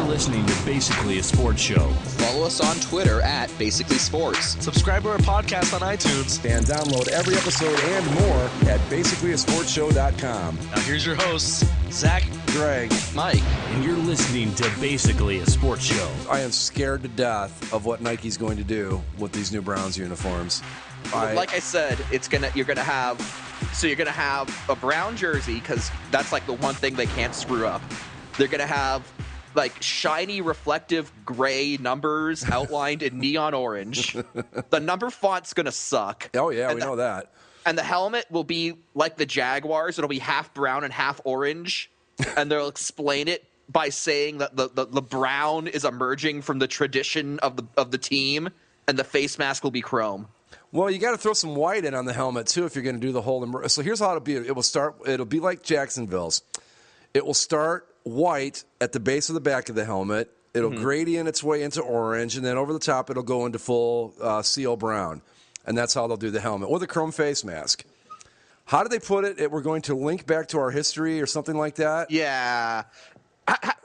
Listening to Basically a Sports Show. Follow us on Twitter at Basically Sports. Subscribe to our podcast on iTunes. And download every episode and more at basicallyasportshow.com. Now here's your hosts, Zach, Greg, Mike. And you're listening to Basically a Sports Show. I am scared to death of what Nike's going to do with these new Browns uniforms. Like I said, you're gonna have a brown jersey, because that's like the one thing they can't screw up. They're gonna have like shiny reflective gray numbers outlined in neon orange. The number font's gonna suck. Oh yeah, we know that. And the helmet will be like the Jaguars. It'll be half brown and half orange. And they'll explain it by saying that the brown is emerging from the tradition of the team, and the face mask will be chrome. Well, you got to throw some white in on the helmet too if you're going to do the whole. So here's how it'll be. It'll be like Jacksonville's. It will start white at the base of the back of the helmet. It'll gradient its way into orange, and then over the top it'll go into full CO brown. And that's how they'll do the helmet, or the chrome face mask. How do they put it? We're going to link back to our history or something like that? Yeah.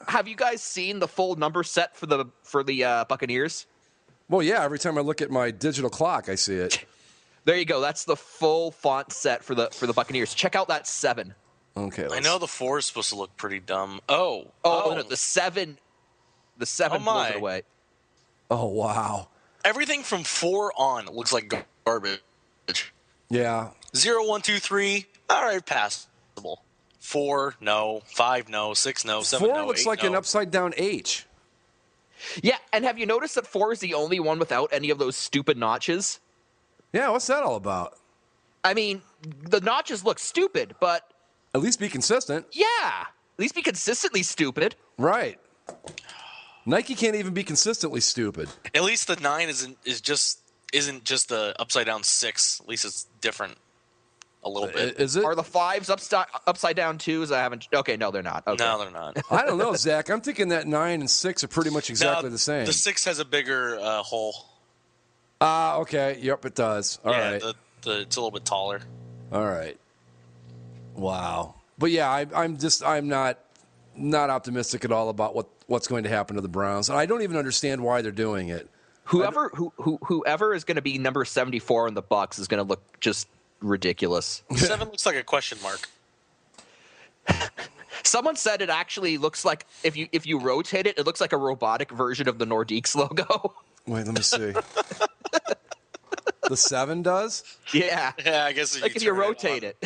Have you guys seen the full number set for the Buccaneers? Well, yeah. Every time I look at my digital clock, I see it. There you go. That's the full font set for the Buccaneers. Check out that 7. Okay. I know the 4 is supposed to look pretty dumb. Oh, no, the 7 blows it away. Oh, wow. Everything from 4 on looks like garbage. Yeah. 0, 1, 2, 3, all right, passable. 4, no. 5, no. 6, no. 7, 4 no. looks 8, like no. an upside-down H. Yeah, and have you noticed that 4 is the only one without any of those stupid notches? Yeah, what's that all about? I mean, the notches look stupid, but... At least be consistent. Yeah, at least be consistently stupid. Right. Nike can't even be consistently stupid. At least the 9 isn't just the upside down 6. At least it's different a little bit. Is it? Are the 5s upside down 2s? I haven't. Okay, no, they're not. Okay. No, they're not. I don't know, Zach. I'm thinking that 9 and 6 are pretty much exactly the same. The 6 has a bigger hole. Okay. Yep, it does. All right. It's a little bit taller. All right. Wow. But yeah, I'm not optimistic at all about what's going to happen to the Browns, and I don't even understand why they're doing it. Whoever is going to be number 74 in the Bucs is going to look just ridiculous. 7 looks like a question mark. Someone said it actually looks like if you rotate it, it looks like a robotic version of the Nordiques logo. Wait, let me see. The 7 does? Yeah. Yeah, I guess if you rotate it.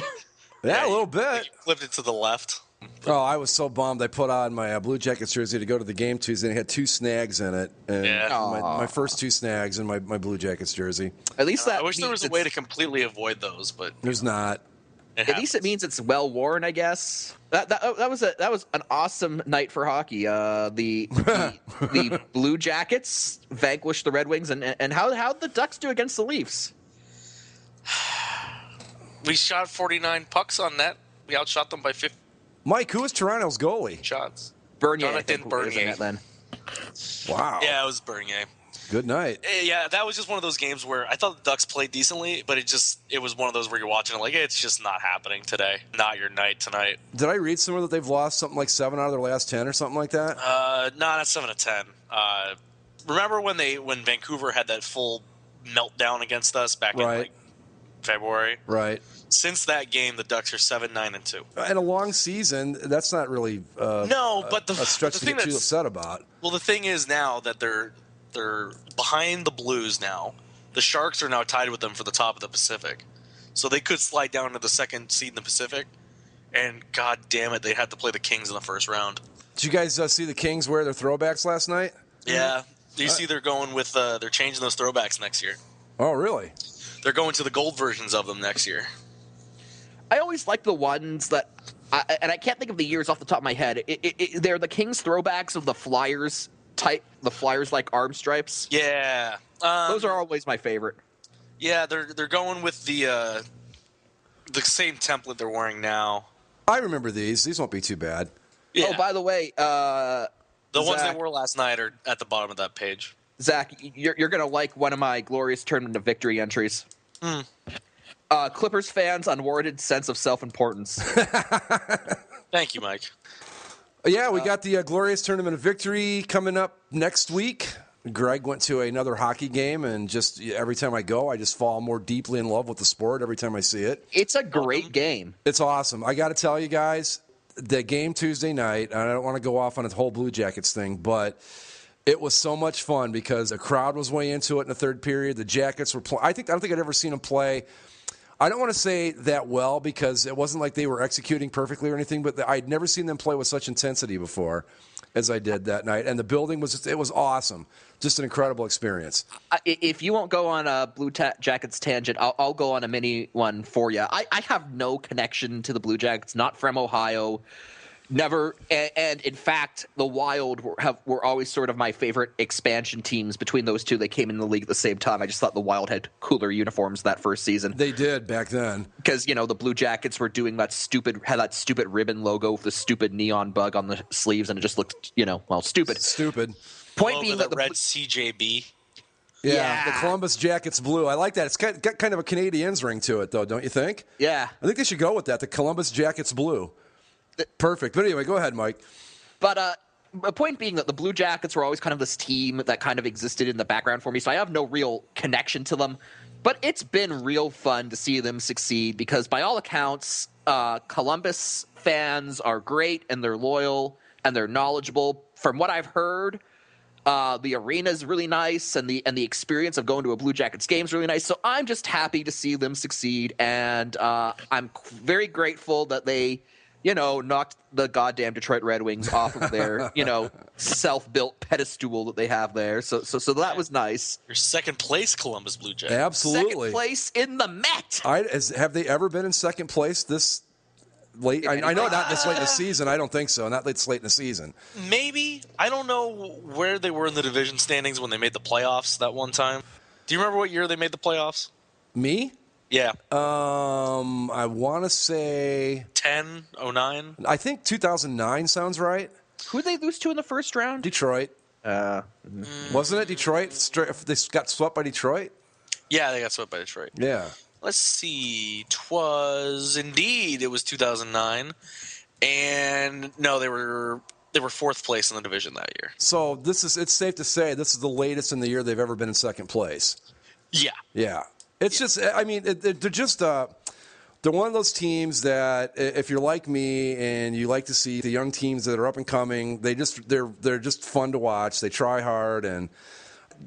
Yeah, a little bit. You flipped it to the left. Oh, I was so bummed. I put on my Blue Jackets jersey to go to the game Tuesday, and it had 2 snags in it. And my first 2 snags in my Blue Jackets jersey. At least I wish there was a way to completely avoid those, but there's not. At least it means it's well worn, I guess. That was an awesome night for hockey. The Blue Jackets vanquished the Red Wings, and how'd the Ducks do against the Leafs? We shot 49 pucks on net. We outshot them by 50 Mike, who was Toronto's goalie? shots. Bernier. Jonathan Bernier. Then. Wow. Yeah, it was Bernier. Good night. Yeah, that was just one of those games where I thought the Ducks played decently, but it was one of those where you're watching it like, it's just not happening today. Not your night tonight. Did I read somewhere that they've lost something like 7 out of their last 10 or something like that? No, not 7 of 10. Remember when Vancouver had that full meltdown against us back in February? Right. Since that game, the Ducks are 7-9-2. In a long season, that's not really a stretch to get too upset about. Well, the thing is now that they're behind the Blues now. The Sharks are now tied with them for the top of the Pacific. So they could slide down to the 2nd seed in the Pacific. And god damn it, they had to play the Kings in the first round. Did you guys see the Kings wear their throwbacks last night? Yeah. You see they're going with they're changing those throwbacks next year. Oh, really? They're going to the gold versions of them next year. I always like the ones that, and I can't think of the years off the top of my head. They're the Kings throwbacks of the Flyers type, the Flyers like arm stripes. Yeah, those are always my favorite. Yeah, they're going with the same template they're wearing now. I remember these. These won't be too bad. Yeah. Oh, by the way, The ones Zach. they wore last night are at the bottom of that page. Zach, you're gonna like one of my glorious tournament of victory entries. Clippers fans' unwarranted sense of self-importance. Thank you, Mike. Yeah, we got the glorious tournament of victory coming up next week. Greg went to another hockey game, and just every time I go, I just fall more deeply in love with the sport every time I see it. It's a great game. It's awesome. I got to tell you guys, the game Tuesday night, and I don't want to go off on the whole Blue Jackets thing, but it was so much fun because the crowd was way into it in the third period. The Jackets were playing. I don't think I'd ever seen them play. I don't want to say that well because it wasn't like they were executing perfectly or anything, but I'd never seen them play with such intensity before as I did that night. And the building it was awesome. Just an incredible experience. If you won't go on a Blue Jackets tangent, I'll go on a mini one for you. I have no connection to the Blue Jackets, not from Ohio. Never, and in fact, the Wild were always sort of my favorite expansion teams. Between those two, they came in the league at the same time. I just thought the Wild had cooler uniforms that first season. They did back then because the Blue Jackets were doing that stupid ribbon logo with the stupid neon bug on the sleeves, and it just looked stupid. Stupid. Point being that the red CJB. Yeah, the Columbus Jackets blue. I like that. It's got kind of a Canadiens ring to it, though, don't you think? Yeah, I think they should go with that. The Columbus Jackets blue. Perfect. But anyway, go ahead, Mike. But the point being that the Blue Jackets were always kind of this team that kind of existed in the background for me, so I have no real connection to them. But it's been real fun to see them succeed because, by all accounts, Columbus fans are great and they're loyal and they're knowledgeable. From what I've heard, the arena is really nice and the experience of going to a Blue Jackets game is really nice. So I'm just happy to see them succeed, and I'm very grateful that they knocked the goddamn Detroit Red Wings off of their, self-built pedestal that they have there. So that was nice. Your second place, Columbus Blue Jackets. Absolutely. Second place in the Met. Have they ever been in second place this late? I know not this late in the season. I don't think so. Not this late in the season. Maybe. I don't know where they were in the division standings when they made the playoffs that one time. Do you remember what year they made the playoffs? Me? Yeah. I want to say 09. I think 2009 sounds right. Who did they lose to in the first round? Detroit. Wasn't it Detroit? They got swept by Detroit? Yeah, they got swept by Detroit. Yeah. Let's see. It was 2009. And no, they were fourth place in the division that year. So it's safe to say this is the latest in the year they've ever been in second place. Yeah. Yeah. It's just, I mean, they're just, they're one of those teams that if you're like me and you like to see the young teams that are up and coming, they're just fun to watch. They try hard, and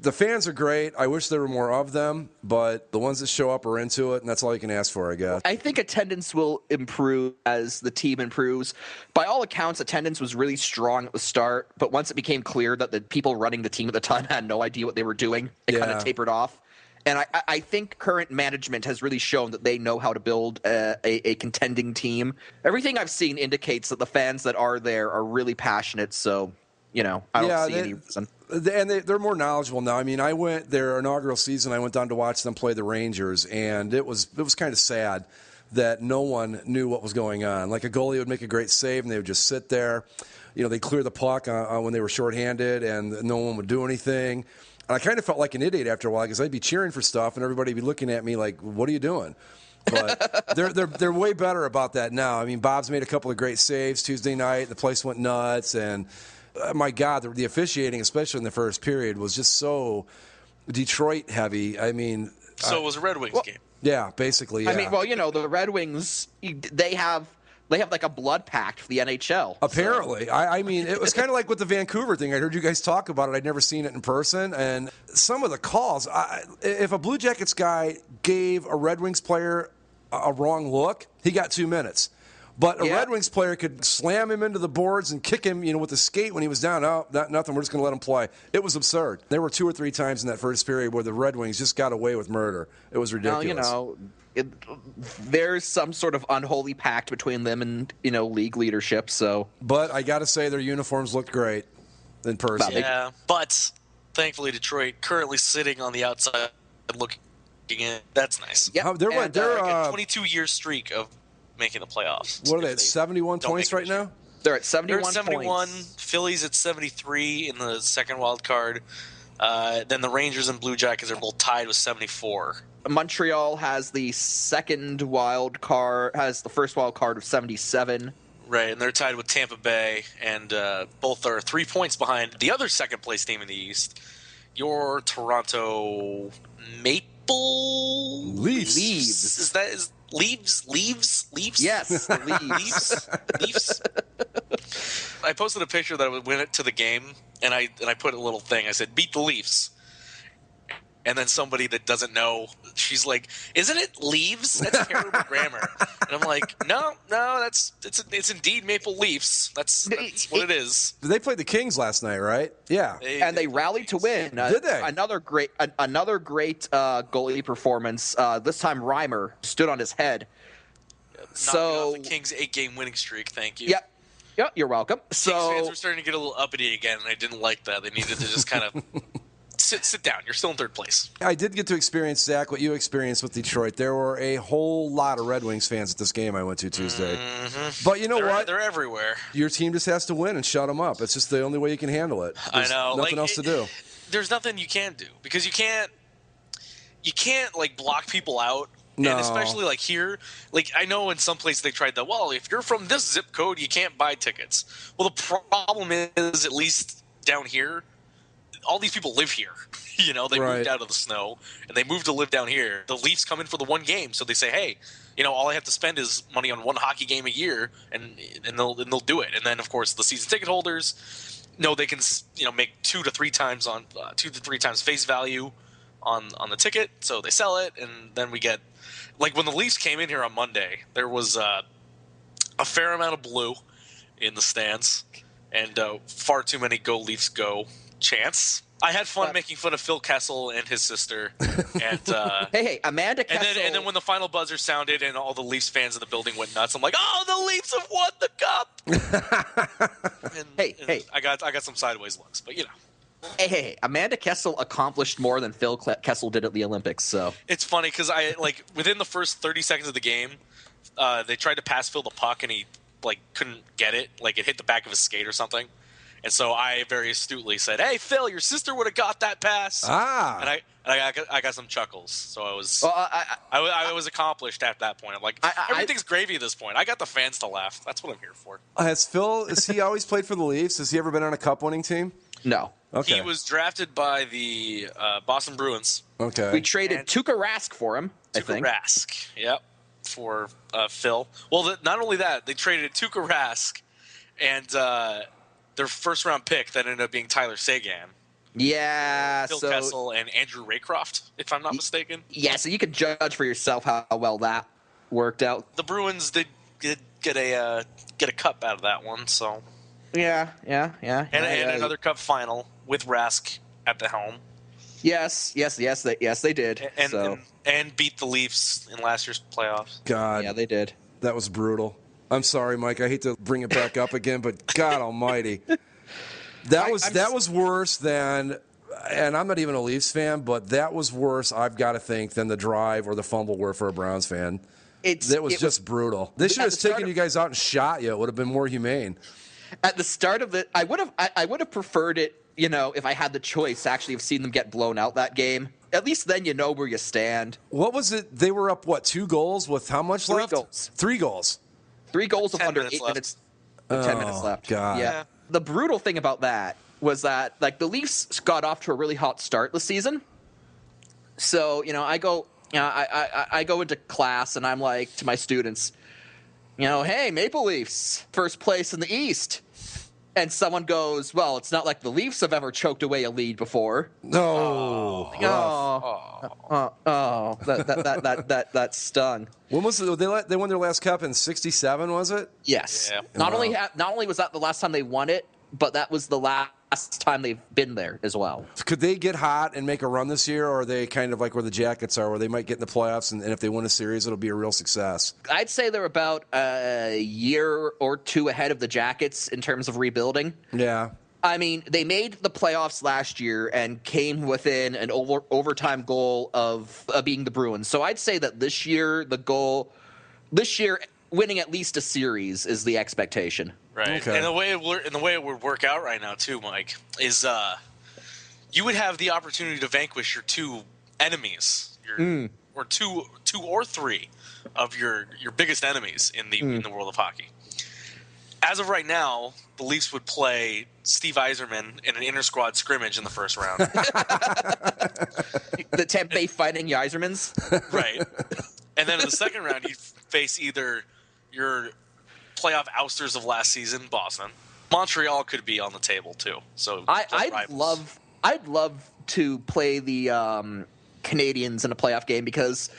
the fans are great. I wish there were more of them, but the ones that show up are into it, and that's all you can ask for, I guess. I think attendance will improve as the team improves. By all accounts, attendance was really strong at the start, but once it became clear that the people running the team at the time had no idea what they were doing, it kind of tapered off. And I think current management has really shown that they know how to build a contending team. Everything I've seen indicates that the fans that are there are really passionate. So, I don't see any reason. And they're more knowledgeable now. I mean, I went their inaugural season. I went down to watch them play the Rangers, and it was kind of sad that no one knew what was going on. Like a goalie would make a great save, and they would just sit there. They'd clear the puck when they were shorthanded, and no one would do anything. And I kind of felt like an idiot after a while because I'd be cheering for stuff and everybody would be looking at me like, what are you doing? But they're way better about that now. I mean, Bob's made a couple of great saves Tuesday night. The place went nuts. And, my God, the officiating, especially in the first period, was just so Detroit heavy. I mean. So it was a Red Wings game. Yeah, basically, yeah. I mean, the Red Wings, they have like a blood pact for the NHL. Apparently. So. I mean, it was kind of like with the Vancouver thing. I heard you guys talk about it. I'd never seen it in person. And some of the calls, if a Blue Jackets guy gave a Red Wings player a wrong look, he got 2 minutes. But a Red Wings player could slam him into the boards and kick him, with the skate when he was down. Oh, nothing. We're just going to let him play. It was absurd. There were 2 or 3 times in that first period where the Red Wings just got away with murder. It was ridiculous. Well, there's some sort of unholy pact between them and league leadership. So, but I got to say their uniforms looked great in person. Yeah, but thankfully Detroit currently sitting on the outside looking in. That's nice. Yeah, they're like a 22-year streak of making the playoffs. What are they at 71 points right now? They're at 71 They're at 71. points. Phillies at 73 in the second wild card. Then the Rangers and Blue Jackets are both tied with 74. Montreal has the second wild card, has the first wild card of 77. Right, and they're tied with Tampa Bay, and both are 3 points behind the other second-place team in the East, your Toronto Maple Leafs. Leaves. Is Leaves? Yes, the Leafs. I posted a picture that I went to the game, and I put a little thing. I said, "Beat the Leafs." And then somebody that doesn't know, she's like, "Isn't it leaves? That's terrible grammar." And I'm like, "No, it's indeed Maple Leafs. That's what it is." They played the Kings last night, right? Yeah. And they rallied to win. Did they? Another great goalie performance. This time Reimer stood on his head. Knocking off the Kings' 8-game winning streak. Thank you. Yep, you're welcome. Kings So fans were starting to get a little uppity again, and I didn't like that. They needed to just kind of sit down. You're still in third place. I did get to experience, Zach, what you experienced with Detroit. There were a whole lot of Red Wings fans at this game I went to Tuesday. Mm-hmm. But you know what? They're everywhere. Your team just has to win and shut them up. It's just the only way you can handle it. There's I know. nothing else to do. There's nothing you can do because you can't like block people out. No. And especially like here, like I know in some places they tried that. Well, if you're from this zip code, you can't buy tickets. Well, the problem is, at least down here, all these people live here. You know, they moved out of the snow and they moved to live down here. The Leafs come in for the one game, so they say, "Hey, you know, all I have to spend is money on one hockey game a year," and they'll do it. And then, of course, the season ticket holders know they can make 2 to 3 times face value on the ticket, so they sell it, and then we get. Like when the Leafs came in here on Monday, there was a fair amount of blue in the stands and far too many "Go Leafs Go" chants. I had fun making fun of Phil Kessel and his sister. And hey, Amanda Kessel. And then when the final buzzer sounded and all the Leafs fans in the building went nuts, I'm like, "Oh, the Leafs have won the cup!" Hey, I got some sideways looks, but you know. Hey, Amanda Kessel accomplished more than Phil Kessel did at the Olympics. So it's funny because within the first 30 seconds of the game, they tried to pass Phil the puck and he couldn't get it. Like it hit the back of his skate or something. And so I very astutely said, "Hey, Phil, your sister would have got that pass." And I got some chuckles. So I was I was accomplished at that point. I'm like, everything's gravy at this point. I got the fans to laugh. That's what I'm here for. Has he always played for the Leafs? Has he ever been on a cup-winning team? No. Okay. He was drafted by the Boston Bruins. Okay. We traded Tuukka Rask for him, I think. Tuukka Rask, yep, for Phil. Well, not only that, they traded Tuukka Rask and their first-round pick that ended up being Tyler Seguin. Yeah, Phil Kessel and Andrew Raycroft, if I'm not mistaken. Yeah, so you can judge for yourself how well that worked out. The Bruins did get a cup out of that one, so... Yeah. And another cup final with Rask at the helm. Yes, they did. And beat the Leafs in last year's playoffs. God. Yeah, they did. That was brutal. I'm sorry, Mike. I hate to bring it back up again, but God almighty. That was worse than, and I'm not even a Leafs fan, but that was worse, I've got to think, than the drive or the fumble were for a Browns fan. It was just brutal. They should have taken you guys out and shot you. It would have been more humane. At the start of I would have preferred it, if I had the choice, actually have seen them get blown out that game. At least then you know where you stand. What was it? They were up, 2 goals with how much left? 3 goals. 3 goals. 3 goals of under 8 left. minutes. 10 minutes left. God. Yeah. The brutal thing about that was that, the Leafs got off to a really hot start this season. So, I go into class and I'm like to my students, "Hey, Maple Leafs, first place in the East." And someone goes, "Well, it's not like the Leafs have ever choked away a lead before." No. That stung. When was it? They won their last cup in '67, was it? Yes. Yeah. Not only was that the last time they won it, but that was the last time they've been there as well. Could they get hot and make a run this year, or are they kind of like where the Jackets are, where they might get in the playoffs, and if they win a series, it'll be a real success? I'd say they're about a year or 2 ahead of the Jackets in terms of rebuilding. Yeah. I mean, they made the playoffs last year and came within an overtime goal of being the Bruins. So I'd say that this year, winning at least a series is the expectation. Right. Okay. And the way it would work out right now too, Mike, is you would have the opportunity to vanquish your two enemies, or two or three of your biggest enemies in the world of hockey. As of right now, the Leafs would play Steve Yzerman in an inter-squad scrimmage in the first round. The Tampa Bay Fighting Yzermans. Right. And then in the second round, you'd face either your playoff ousters of last season, Boston. Montreal could be on the table too. So I'd love to play the Canadiens in a playoff game because,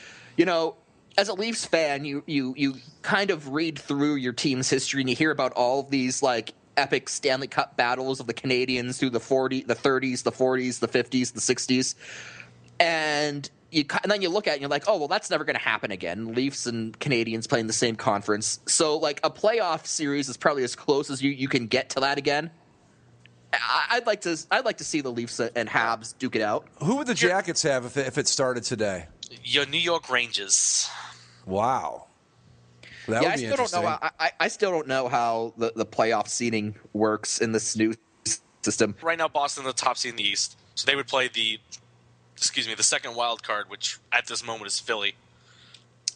as a Leafs fan, you kind of read through your team's history and you hear about all of these like epic Stanley Cup battles of the Canadiens through the 30s, the 40s, the 50s, the 60s, and then you look at it and you're like, oh well, that's never going to happen again. Leafs and Canadiens playing the same conference, so like a playoff series is probably as close as you can get to that again. I'd like to see the Leafs and Habs duke it out. Who would the Jackets have if it started today? Your New York Rangers. Wow. That would be interesting. I still don't know how the playoff seeding works in this new system. Right now, Boston the top seed in the East, so they would play the second wild card, which at this moment is Philly.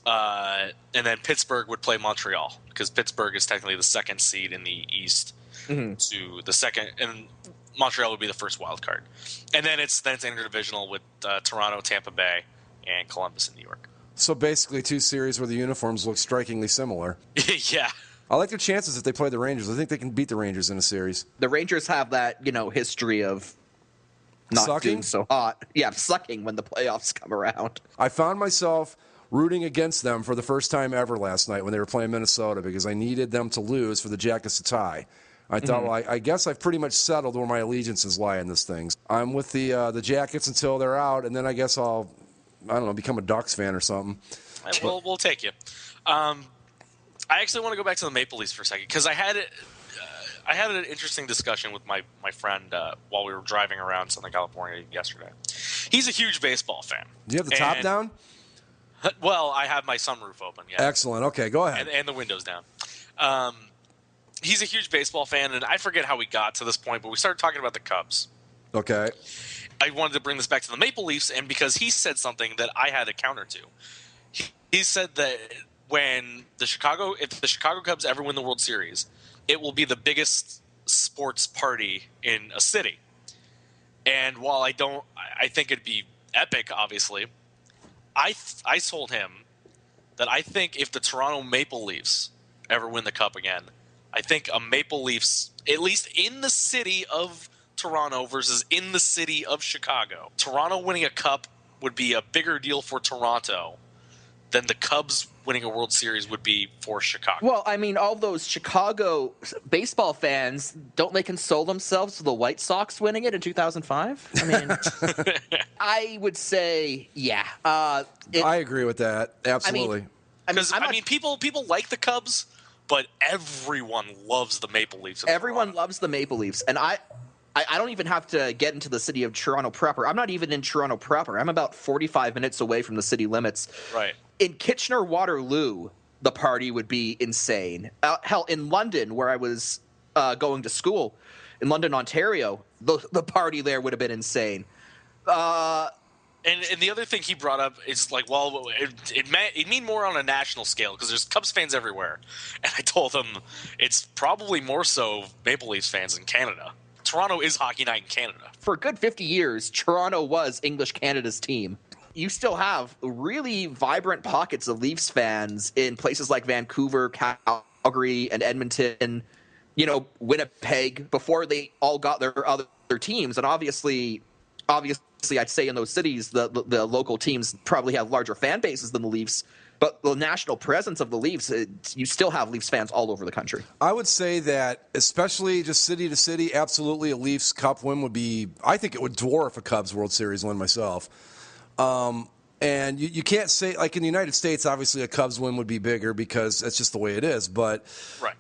And then Pittsburgh would play Montreal because Pittsburgh is technically the second seed in the East to the second, and Montreal would be the first wild card. And then it's interdivisional with Toronto, Tampa Bay, and Columbus in New York. So basically 2 series where the uniforms look strikingly similar. Yeah. I like their chances if they play the Rangers. I think they can beat the Rangers in a series. The Rangers have that, history of not Sucking? doing so hot. Yeah, sucking when the playoffs come around. I found myself rooting against them for the first time ever last night when they were playing Minnesota because I needed them to lose for the Jackets to tie. I thought, well, I guess I've pretty much settled where my allegiances lie in this thing. I'm with the Jackets until they're out, and then I guess I'll, become a Ducks fan or something. We'll take you. I actually want to go back to the Maple Leafs for a second because I had an interesting discussion with my friend while we were driving around Southern California yesterday. He's a huge baseball fan. Do you have the top down? Well, I have my sunroof open. Yeah. Excellent. Okay, go ahead. And the windows down. He's a huge baseball fan, and I forget how we got to this point, but we started talking about the Cubs. Okay. I wanted to bring this back to the Maple Leafs, and because he said something that I had a counter to. He said that if the Chicago Cubs ever win the World Series, it will be the biggest sports party in a city. And while I think it'd be epic, obviously, I told him that I think if the Toronto Maple Leafs ever win the Cup again, I think a Maple Leafs, at least in the city of Toronto versus in the city of Chicago, Toronto winning a Cup would be a bigger deal for Toronto than the Cubs winning a World Series would be for Chicago. Well, I mean, all those Chicago baseball fans, don't they console themselves with the White Sox winning it in 2005? I mean, I would say, yeah. I agree with that. Absolutely. Because, people like the Cubs, but everyone loves the Maple Leafs. Everyone loves the Maple Leafs. And I don't even have to get into the city of Toronto proper. I'm not even in Toronto proper. I'm about 45 minutes away from the city limits. Right. In Kitchener-Waterloo, the party would be insane. Hell, in London, where I was going to school, in London, Ontario, the party there would have been insane. And the other thing he brought up is like, well, it mean more on a national scale because there's Cubs fans everywhere. And I told him it's probably more so Maple Leafs fans in Canada. Toronto is Hockey Night in Canada. For a good 50 years, Toronto was English Canada's team. You still have really vibrant pockets of Leafs fans in places like Vancouver, Calgary, and Edmonton, Winnipeg, before they all got their other teams. And obviously, I'd say in those cities, the local teams probably have larger fan bases than the Leafs. But the national presence of the Leafs, you still have Leafs fans all over the country. I would say that, especially just city to city, absolutely a Leafs Cup win would be, I think it would dwarf a Cubs World Series win myself. And you can't say, like in the United States, obviously a Cubs win would be bigger because that's just the way it is. But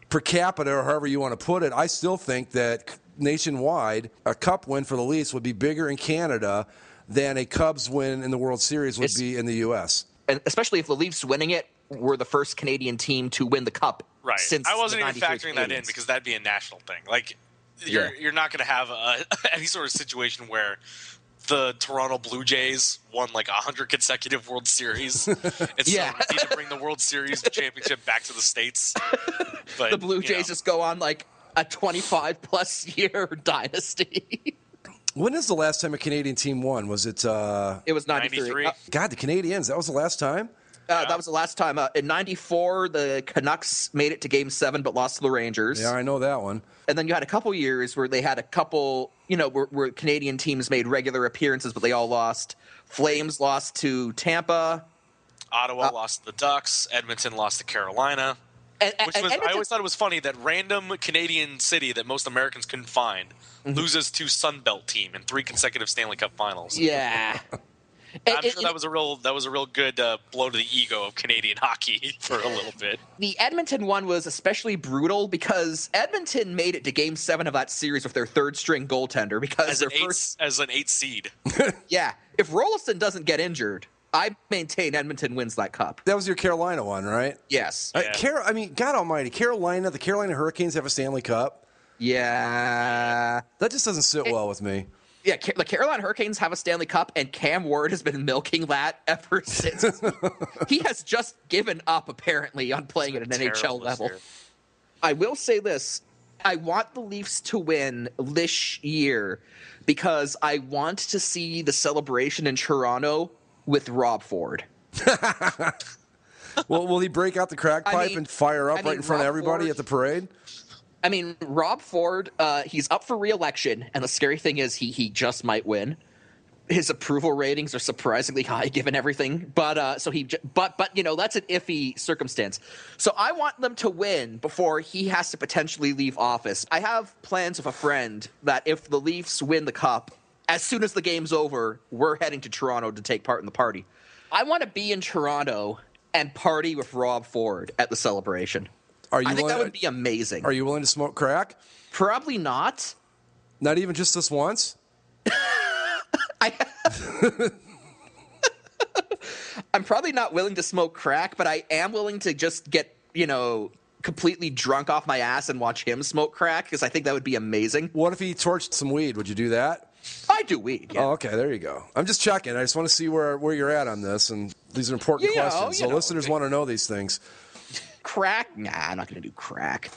per capita, or however you want to put it, I still think that nationwide, a Cup win for the Leafs would be bigger in Canada than a Cubs win in the World Series would be in the U.S. And especially if the Leafs winning it were the first Canadian team to win the Cup. Right. Since I wasn't the even 93 factoring that in Canadians. because that'd be a national thing. Like, you're not going to have any sort of situation where the Toronto Blue Jays won like 100 consecutive World Series. It's so easy to bring the World Series championship back to the States. But The Blue Jays just go on like a 25-plus year dynasty. When is the last time a Canadian team won? Was it? It was 93. God, the Canadiens. That was the last time. That was the last time. In 94, the Canucks made it to Game 7 but lost to the Rangers. Yeah, I know that one. And then you had a couple years where they had a couple, where Canadian teams made regular appearances, but they all lost. Flames lost to Tampa. Ottawa lost to the Ducks. Edmonton lost to Carolina. I always thought it was funny that random Canadian city that most Americans couldn't find loses to Sunbelt team in 3 consecutive Stanley Cup finals. Yeah. I'm sure that was a real good blow to the ego of Canadian hockey for a little bit. The Edmonton one was especially brutal because Edmonton made it to Game 7 of that series with their third-string goaltender because as an 8 seed. Yeah, if Rolliston doesn't get injured, I maintain Edmonton wins that cup. That was your Carolina one, right? Yes. I mean, God Almighty, Carolina. The Carolina Hurricanes have a Stanley Cup. Yeah. That just doesn't sit well with me. Yeah, the Carolina Hurricanes have a Stanley Cup, and Cam Ward has been milking that ever since. He has just given up, apparently, on playing at an NHL level. I will say this. I want the Leafs to win this year because I want to see the celebration in Toronto with Rob Ford. Well, will he break out the crack pipe and fire up right in front of everybody at the parade? I mean, Rob Ford, he's up for re-election, and the scary thing is he just might win. His approval ratings are surprisingly high given everything, but that's an iffy circumstance. So I want them to win before he has to potentially leave office. I have plans with a friend that if the Leafs win the cup, as soon as the game's over, we're heading to Toronto to take part in the party. I want to be in Toronto and party with Rob Ford at the celebration. I think that would be amazing. Are you willing to smoke crack? Probably not. Not even just this once? I'm probably not willing to smoke crack, but I am willing to just get, completely drunk off my ass and watch him smoke crack because I think that would be amazing. What if he torched some weed? Would you do that? I do weed, yeah. Oh, okay, there you go. I'm just checking. I just want to see where you're at on this, and these are important questions. So listeners want to know these things. Crack? Nah, I'm not going to do crack.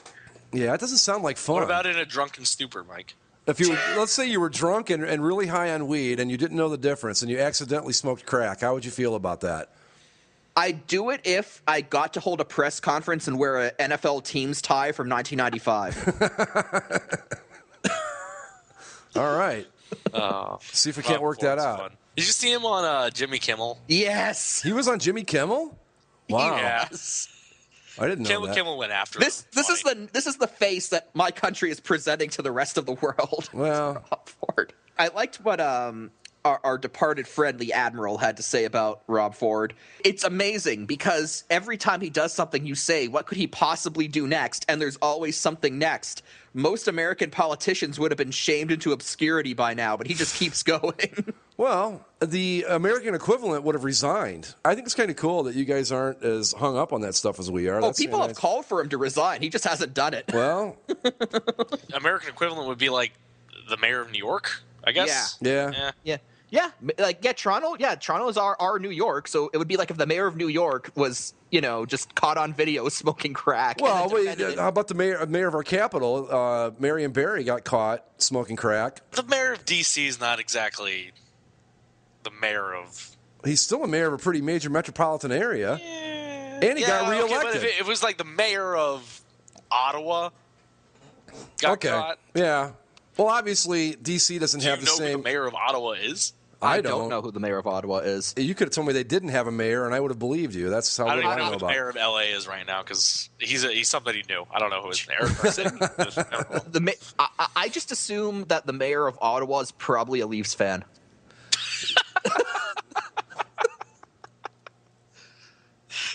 Yeah, it doesn't sound like fun. What about in a drunken stupor, Mike? If you let's say you were drunk and really high on weed and you didn't know the difference and you accidentally smoked crack, how would you feel about that? I'd do it if I got to hold a press conference and wear an NFL team's tie from 1995. All right. See if we can't work that out. Fun. Did you see him on Jimmy Kimmel? Yes. He was on Jimmy Kimmel? Wow. Yes. I didn't know that. Kimmel went after this is the face that my country is presenting to the rest of the world. Well, I liked what our departed friend the Admiral had to say about Rob Ford. It's amazing because every time he does something, you say, "What could he possibly do next?" And there's always something next. Most American politicians would have been shamed into obscurity by now, but he just keeps going. Well, the American equivalent would have resigned. I think it's kind of cool that you guys aren't as hung up on that stuff as we are. Oh, people have called for him to resign. He just hasn't done it. Well, American equivalent would be like the mayor of New York, I guess. Yeah. Toronto. Yeah, Toronto is our New York. So it would be like if the mayor of New York was, just caught on video smoking crack. Well, how about the mayor of our capital? Marion Barry got caught smoking crack. The mayor of D.C. is not exactly the mayor of. He's still a mayor of a pretty major metropolitan area, and he got reelected. Okay, but if it was like the mayor of Ottawa got caught. Yeah. Well, obviously, D.C. doesn't have the same. Do you know who the mayor of Ottawa is? I don't know who the mayor of Ottawa is. You could have told me they didn't have a mayor, and I would have believed you. That's how I don't I even know know who the about. mayor of L.A. is right now because he's somebody new. I don't know who his mayor is. I just assume that the mayor of Ottawa is probably a Leafs fan.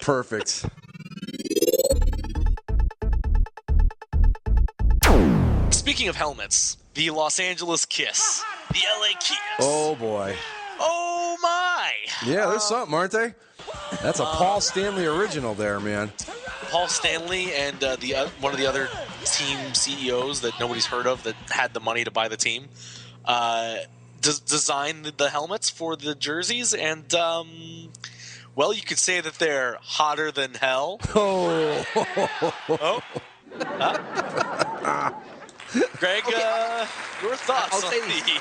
Perfect. Speaking of helmets, the Los Angeles Kiss, the LA Kiss. Oh boy. Oh my. Yeah, there's something, aren't they? That's a Paul Stanley original there, man. Paul Stanley and one of the other team CEOs that nobody's heard of that had the money to buy the team designed the helmets for the jerseys, and well, you could say that they're hotter than hell. Oh. Greg, your thoughts on the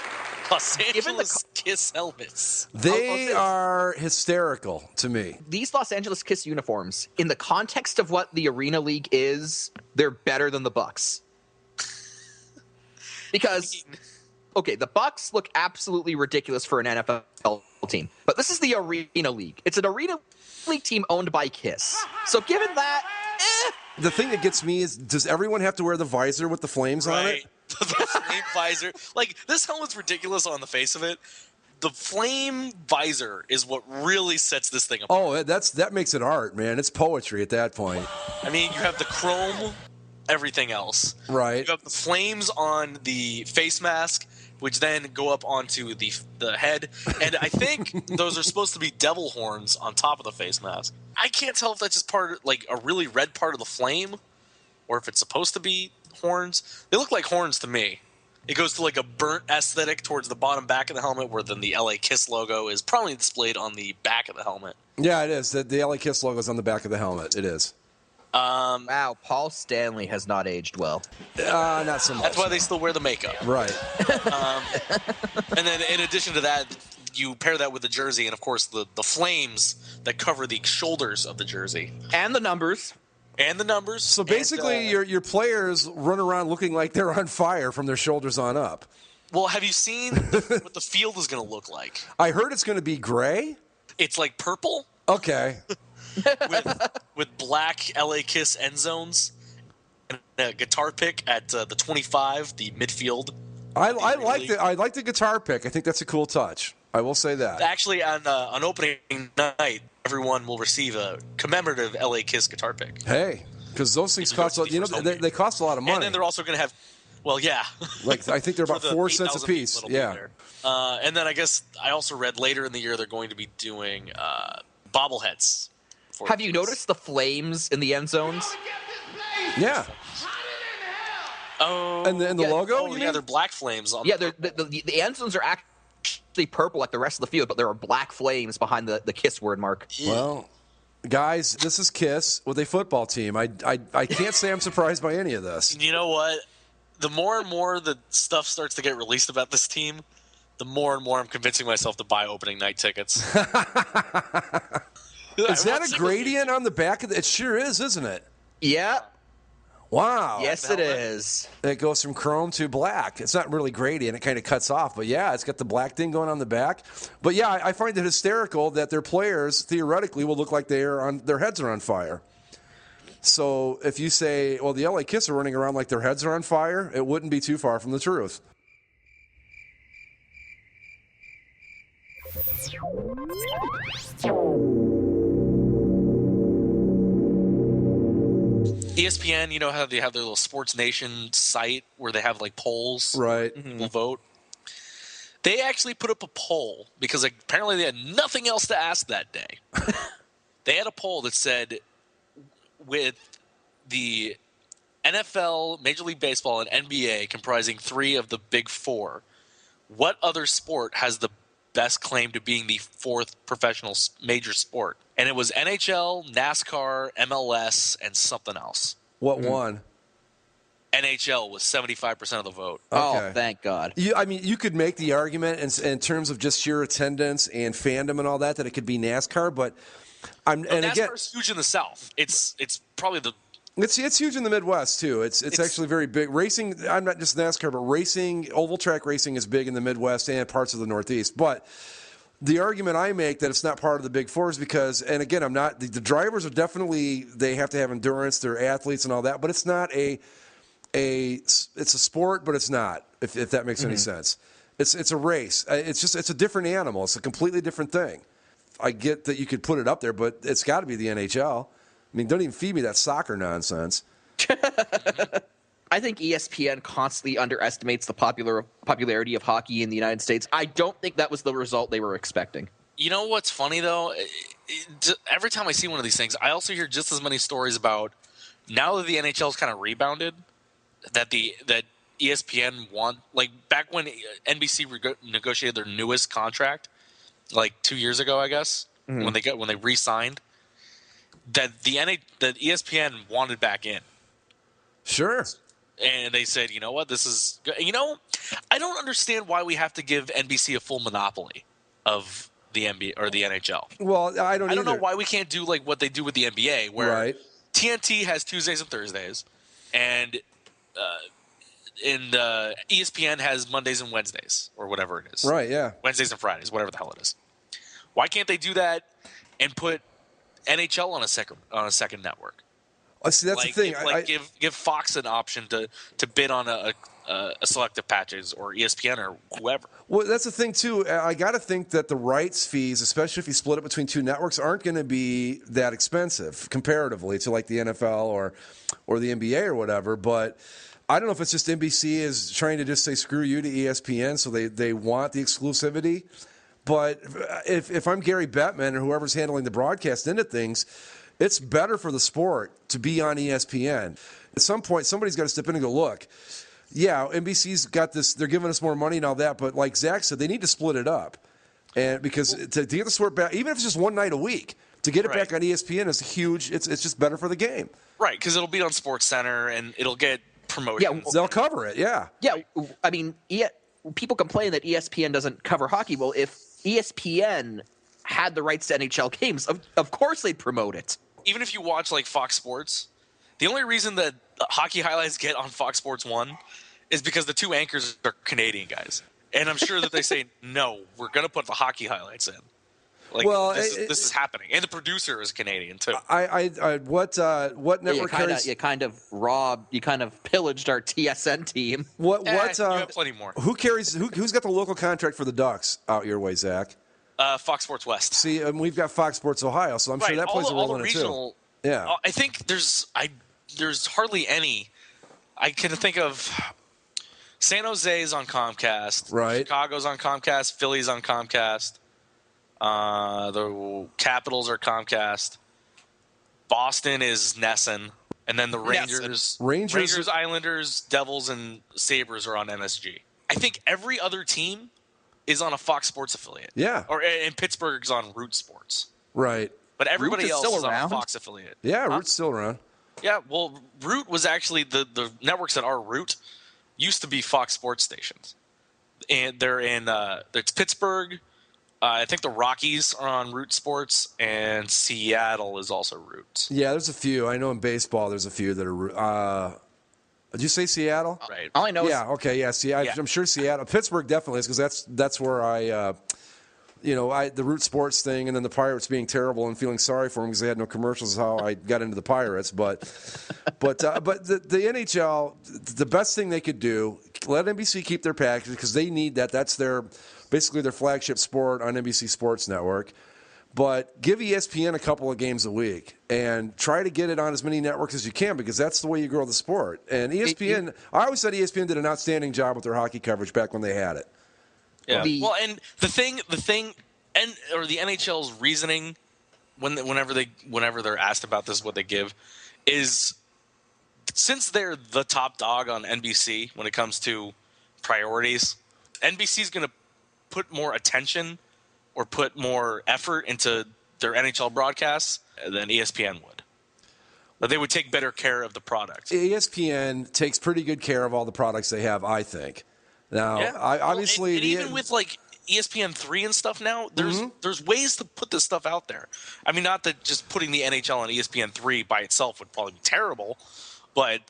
Los Given the Angeles Kiss helmets? They are hysterical to me. These Los Angeles Kiss uniforms, in the context of what the Arena League is, they're better than the Bucks. Because, okay, the Bucks look absolutely ridiculous for an NFL team, but this is the Arena League. It's an Arena League team owned by Kiss. So given that, The thing that gets me is, does everyone have to wear the visor with the flames on it? The flame visor. Like, this helmet's ridiculous on the face of it. The flame visor is what really sets this thing apart. Oh, that makes it art, man. It's poetry at that point. I mean, you have the chrome, everything else. Right. You have the flames on the face mask, which then go up onto the head. And I think those are supposed to be devil horns on top of the face mask. I can't tell if that's just like a really red part of the flame, or if it's supposed to be horns. They look like horns to me. It goes to like a burnt aesthetic towards the bottom back of the helmet, where then the LA Kiss logo is probably displayed on the back of the helmet. Yeah, it is. The LA Kiss logo is on the back of the helmet. It is. wow, Paul Stanley has not aged well. Not so much. That's why they still wear the makeup. Right. And then in addition to that, you pair that with the jersey and, of course, the flames that cover the shoulders of the jersey. And the numbers. So basically, your players run around looking like they're on fire from their shoulders on up. Well, have you seen what the field is going to look like? I heard it's going to be gray. It's like purple Okay. with black LA Kiss end zones and a guitar pick at the 25, the midfield. I like the guitar pick. I think that's a cool touch. I will say that. Actually, on opening night, everyone will receive a commemorative LA Kiss guitar pick. Hey, because those things cost, they cost a lot of money. And then they're also going to have, well, yeah. Like, I think they're about 4 cents a piece. Yeah. And then I guess I also read later in the year they're going to be doing bobbleheads. Have you noticed the flames in the end zones? Yeah. Oh, And the logo? Oh, yeah, they're black flames. Yeah, the end zones are actually purple like the rest of the field, but there are black flames behind the Kiss word mark. Well, guys, this is Kiss with a football team. I can't say I'm surprised by any of this. You know what? The more and more the stuff starts to get released about this team, the more and more I'm convincing myself to buy opening night tickets. Is that a gradient on the back of it? It sure is, isn't it? Yeah. Wow. Yes, it is. It goes from chrome to black. It's not really gradient. It kind of cuts off. But, yeah, it's got the black thing going on the back. But, yeah, I find it hysterical that their players theoretically will look like their heads are on fire. So if you say, well, the LA Kiss are running around like their heads are on fire, it wouldn't be too far from the truth. ESPN, you know how they have their little Sports Nation site where they have like polls, Right? People vote. They actually put up a poll because apparently they had nothing else to ask that day. They had a poll that said, with the NFL, Major League Baseball, and NBA comprising 3 of the big 4, what other sport has the best claim to being the 4th professional major sport? And it was NHL, NASCAR, MLS, and something else. What won? NHL was 75% of the vote. Okay. Oh, thank God. You could make the argument in terms of just sheer attendance and fandom and all that it could be NASCAR, but NASCAR's huge in the South. It's probably the It's huge in the Midwest too. It's actually very big. Racing, I'm not just NASCAR, but racing, oval track racing is big in the Midwest and parts of the Northeast. But the argument I make that it's not part of the Big Four is because, and again, I'm not. The drivers are definitely, they have to have endurance. They're athletes and all that, but it's not it's a sport, but it's not. If that makes any sense, it's a race. It's a different animal. It's a completely different thing. I get that you could put it up there, but it's got to be the NHL. I mean, don't even feed me that soccer nonsense. I think ESPN constantly underestimates the popularity of hockey in the United States. I don't think that was the result they were expecting. You know what's funny, though? every time I see one of these things, I also hear just as many stories about now that the NHL's kind of rebounded, that ESPN want, like back when NBC negotiated their newest contract, like 2 years ago, I guess, when they re-signed, that that ESPN wanted back in. Sure. And they said, you know what, this is good. I don't understand why we have to give NBC a full monopoly of the NBA or the NHL. Well, I don't know why we can't do like what they do with the NBA, where TNT has Tuesdays and Thursdays, and ESPN has Mondays and Wednesdays, or whatever it is. Right, yeah. Wednesdays and Fridays, whatever the hell it is. Why can't they do that and put NHL on a second network? See, that's the thing. Give Fox an option to bid on a selective patches, or ESPN or whoever. Well, that's the thing too. I got to think that the rights fees, especially if you split it between two networks, aren't going to be that expensive comparatively to like the NFL or the NBA or whatever. But I don't know if it's just NBC is trying to just say screw you to ESPN, so they want the exclusivity. But if I'm Gary Bettman or whoever's handling the broadcast end of things, it's better for the sport to be on ESPN. At some point, somebody's got to step in and go, look, yeah, NBC's got this, they're giving us more money and all that, but like Zach said, they need to split it up. And because to get the sport back, even if it's just one night a week, to get it back on ESPN is huge. It's just better for the game. Right, because it'll be on SportsCenter and it'll get promotions. Yeah, they'll cover it, yeah. Yeah, I mean, people complain that ESPN doesn't cover hockey. Well, if ESPN had the rights to NHL games, of course they'd promote it. Even if you watch like Fox Sports, the only reason that hockey highlights get on Fox Sports 1 is because the two anchors are Canadian guys. And I'm sure that they say, no, we're going to put the hockey highlights in. Like, well, this is happening. And the producer is Canadian, too. What network you kind of pillaged our TSN team. You have plenty more. Who's got the local contract for the Ducks out your way, Zach? Fox Sports West. See, we've got Fox Sports Ohio, so I'm sure that plays a role in it too. Yeah, I think there's hardly any. I can think of San Jose's on Comcast, right? Chicago's on Comcast, Philly's on Comcast, the Capitals are Comcast, Boston is Nesson, and then the Rangers, Islanders, Devils, and Sabres are on MSG. I think every other team is on a Fox Sports affiliate. Yeah. And Pittsburgh's on Root Sports. Right. But everybody else is on a Fox affiliate. Yeah, Root's still around. Yeah, well, Root was actually the networks that are Root used to be Fox Sports stations. And they're in it's Pittsburgh. I think the Rockies are on Root Sports, and Seattle is also Root. Yeah, there's a few. I know in baseball there's a few that are did you say Seattle? Right. All I know is... Okay, yeah, I'm sure Seattle. Pittsburgh definitely is, because that's where I the Root Sports thing, and then the Pirates being terrible and feeling sorry for them because they had no commercials is how I got into the Pirates. But the NHL, the best thing they could do, let NBC keep their package because they need that. That's basically their flagship sport on NBC Sports Network. But give ESPN a couple of games a week and try to get it on as many networks as you can, because that's the way you grow the sport. And ESPN, I always said ESPN did an outstanding job with their hockey coverage back when they had it. Yeah. Well, and the NHL's reasoning whenever they're asked about this, what they give is, since they're the top dog on NBC when it comes to priorities, NBC's going to put more attention or put more effort into their NHL broadcasts than ESPN would. But they would take better care of the product. ESPN takes pretty good care of all the products they have, I think. Now, obviously... And even with like ESPN3 and stuff now, there's ways to put this stuff out there. I mean, not that just putting the NHL on ESPN3 by itself would probably be terrible, but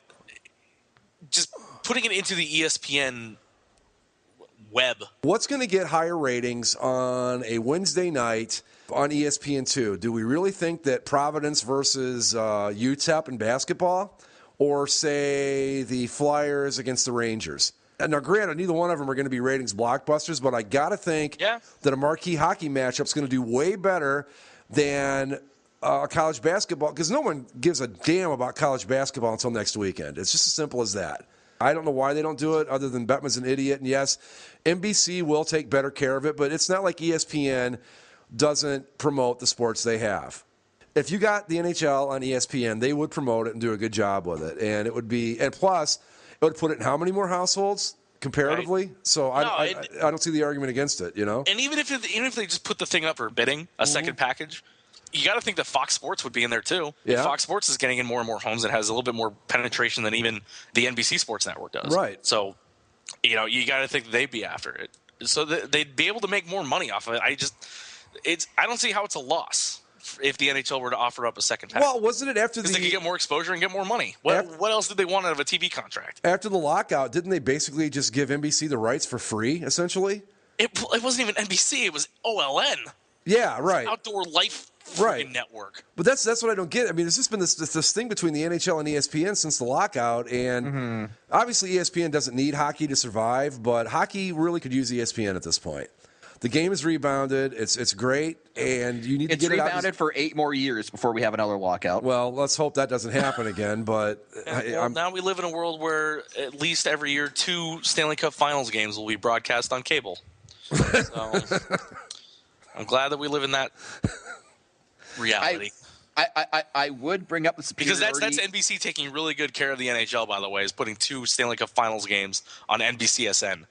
just putting it into the ESPN web. What's going to get higher ratings on a Wednesday night on ESPN2? Do we really think that Providence versus UTEP in basketball, or say the Flyers against the Rangers? Now, granted, neither one of them are going to be ratings blockbusters, but I got to think that a marquee hockey matchup is going to do way better than college basketball, because no one gives a damn about college basketball until next weekend. It's just as simple as that. I don't know why they don't do it, other than Bettman's an idiot. And yes, NBC will take better care of it, but it's not like ESPN doesn't promote the sports they have. If you got the NHL on ESPN, they would promote it and do a good job with it. And it would be, and plus, it would put it in how many more households comparatively? Right. So I don't see the argument against it, you know? And even if they just put the thing up for bidding, a second package, you got to think that Fox Sports would be in there too. Yeah. Fox Sports is getting in more and more homes and has a little bit more penetration than even the NBC Sports Network does. Right. So, you got to think they'd be after it. So they'd be able to make more money off of it. I don't see how it's a loss if the NHL were to offer up a second package. Well, wasn't it after they could get more exposure and get more money? What else did they want out of a TV contract? After the lockout, didn't they basically just give NBC the rights for free, essentially? It wasn't even NBC. It was OLN. Yeah, right. Outdoor Life network. But that's what I don't get. I mean, there's just been this thing between the NHL and ESPN since the lockout, and obviously ESPN doesn't need hockey to survive, but hockey really could use ESPN at this point. The game is rebounded. It's great, and you need to get it out. It's rebounded for 8 more years before we have another lockout. Well, let's hope that doesn't happen again. But now we live in a world where at least every year 2 Stanley Cup Finals games will be broadcast on cable. So I'm glad that we live in that reality. I would bring up the superiority. Because that's NBC taking really good care of the NHL, by the way, is putting 2 Stanley Cup Finals games on NBCSN.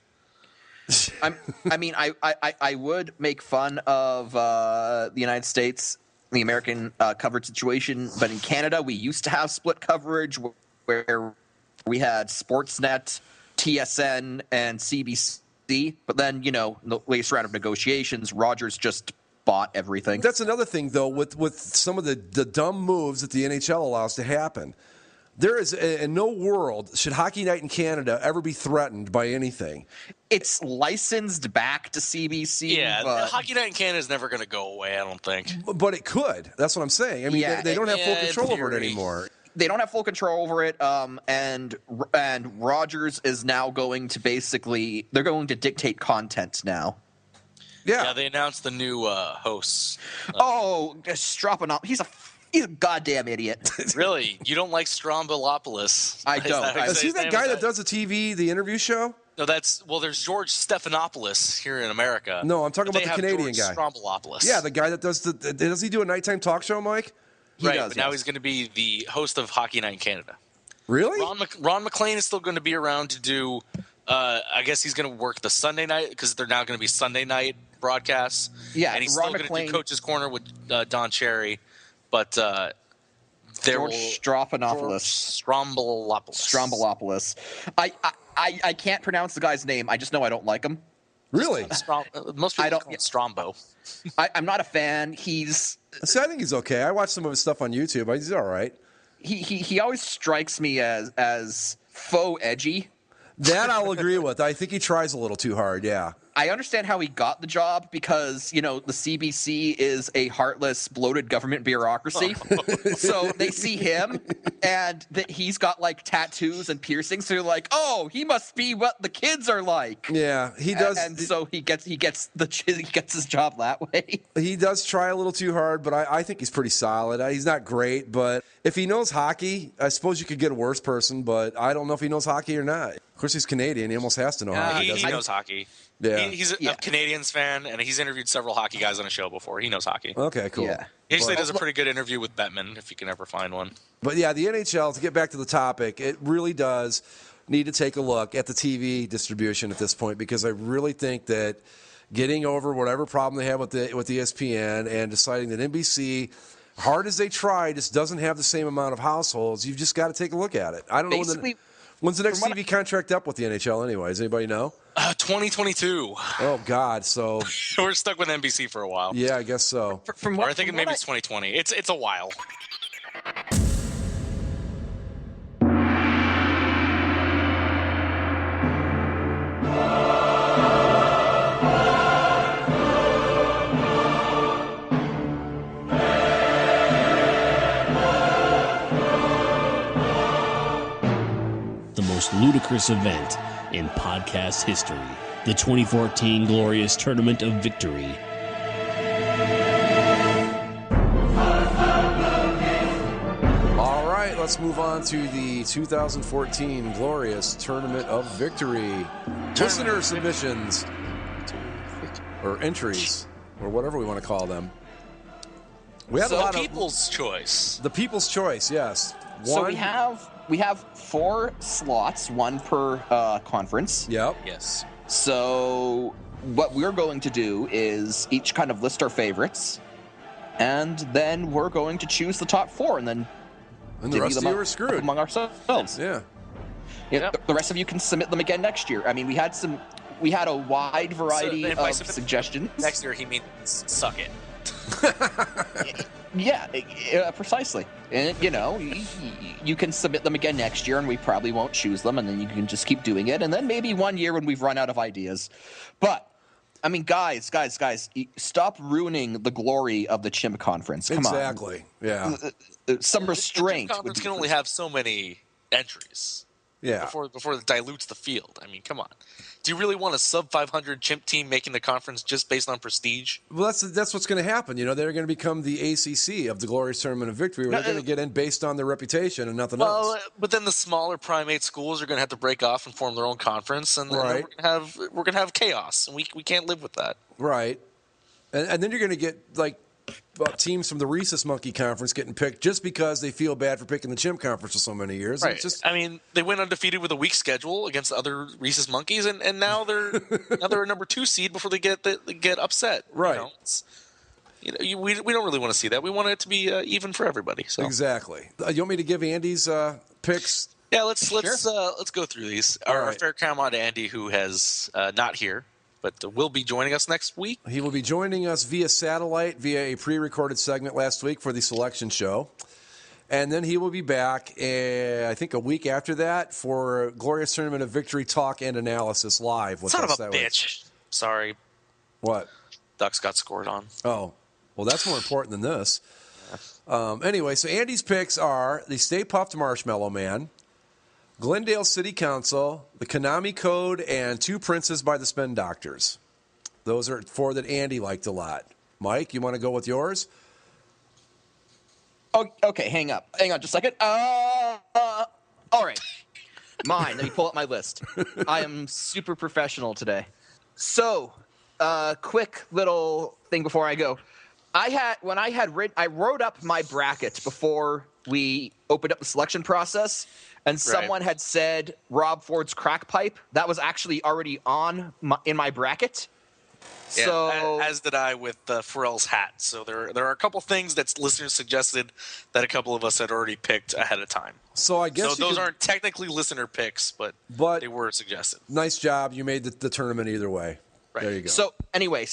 I would make fun of the United States, the American coverage situation, but in Canada we used to have split coverage where we had Sportsnet, TSN, and CBC. But then, in the latest round of negotiations, Rogers just bought everything. That's another thing, though, with some of the dumb moves that the NHL allows to happen. There is, in no world, should Hockey Night in Canada ever be threatened by anything. It's licensed back to CBC. Yeah, Hockey Night in Canada is never going to go away, I don't think. But it could. That's what I'm saying. I mean, they don't have full control over it anymore. They don't have full control over it, and Rogers is now going to they're going to dictate content now. Yeah, they announced the new hosts. Strapanop. He's a goddamn idiot. Really? You don't like Strombolopoulos? I don't. Is he that guy that does the interview show? No, there's George Stephanopoulos here in America. No, I'm talking about the Canadian guy. Strombolopoulos. Yeah, the guy that does he do a nighttime talk show, Mike? He does, but now he's going to be the host of Hockey Night in Canada. Really? Ron McLean is still going to be around to do, I guess he's going to work the Sunday night, because they're now going to be Sunday night broadcasts. Yeah, and he's still going to do Coach's Corner with Don Cherry. But George Strombolopoulos. I can't pronounce the guy's name. I just know I don't like him. Really? Most people call him Strombo. I'm not a fan. I think he's okay. I watched some of his stuff on YouTube. He's all right. He always strikes me as faux edgy. That I'll agree with. I think he tries a little too hard, yeah. I understand how he got the job because, the CBC is a heartless, bloated government bureaucracy. So they see him and he's got tattoos and piercings. So they're like, oh, he must be what the kids are like. Yeah, he does. And so he gets his job that way. He does try a little too hard, but I think he's pretty solid. He's not great, but if he knows hockey, I suppose you could get a worse person, but I don't know if he knows hockey or not. Of course, he's Canadian. He almost has to know hockey. He knows hockey. Yeah. He's a Canadians fan, and he's interviewed several hockey guys on a show before. He knows hockey. Okay, cool. Yeah. He usually does a pretty good interview with Bettman, if you can ever find one. But yeah, the NHL, to get back to the topic, it really does need to take a look at the TV distribution at this point, because I really think that getting over whatever problem they have with ESPN and deciding that NBC, hard as they try, just doesn't have the same amount of households, you've just got to take a look at it. I don't know when's the next TV contract up with the NHL anyway? Does anybody know? 2022. Oh, God. So we're stuck with NBC for a while. Yeah, I guess so. I think maybe it's 2020. It's a while. The most ludicrous event in podcast history, the 2014 Glorious Tournament of Victory. All right, let's move on to the 2014 Glorious Tournament of Victory. Listener submissions or entries. or whatever we want to call them. We had a So lot people's choice. The People's Choice, yes. So we have 4 slots, 1 per conference. Yep. Yes. So what we're going to do is each kind of list our favorites, and then we're going to choose the top 4, and then And the divvy rest of them you up are screwed. among ourselves. Yeah. The rest of you can submit them again next year. I mean, we had a wide variety and by of submit suggestions. Next year, he means suck it. Yeah, precisely. And you can submit them again next year, and we probably won't choose them, and then you can just keep doing it, and then maybe one year when we've run out of ideas. But I mean, guys, stop ruining the glory of the Chimp Conference. Come on. Exactly. Yeah. Some restraint. The conference can only have so many entries. Yeah. Before it dilutes the field. I mean, come on. Do you really want a sub 500 Chimp team making the conference just based on prestige? Well, that's what's going to happen. They're going to become the ACC of the Glorious Tournament of Victory. Where they're going to get in based on their reputation and nothing else. But then the smaller primate schools are going to have to break off and form their own conference, and then Right. we're going to have chaos, and we can't live with that. Right. And then you're going to get teams from the Rhesus Monkey Conference getting picked just because they feel bad for picking the Chimp Conference for so many years. Right. It's just, I mean, they went undefeated with a weak schedule against other Rhesus Monkeys, and now they're a number 2 seed before they get upset. Right. We don't really want to see that. We want it to be even for everybody. So. Exactly. You want me to give Andy's picks? Yeah, let's go through these. Our right. fair comment to Andy, who has not here, but will be joining us next week. He will be joining us via satellite, via a pre-recorded segment last week for the selection show. And then he will be back, I think, a week after that for Glorious Tournament of Victory talk and analysis live. Son of a bitch. Sorry. What? Ducks got scored on. Oh, well, that's more important than this. Anyway, so Andy's picks are the Stay Puffed Marshmallow Man, Glendale City Council, the Konami Code, and 2 Princes by the Spin Doctors. Those are 4 that Andy liked a lot. Mike, you want to go with yours? Oh, okay, hang on just a second. All right. Mine. Let me pull up my list. I am super professional today. So, quick little thing before I go. I wrote up my bracket before we opened up the selection process, and someone had said Rob Ford's Crack Pipe. That was actually already in my bracket. Yeah, So as did I with Pharrell's hat. So there are a couple things that listeners suggested that a couple of us had already picked ahead of time. So I guess those aren't technically listener picks, but they were suggested. Nice job. You made the tournament either way. Right. There you go. So anyway,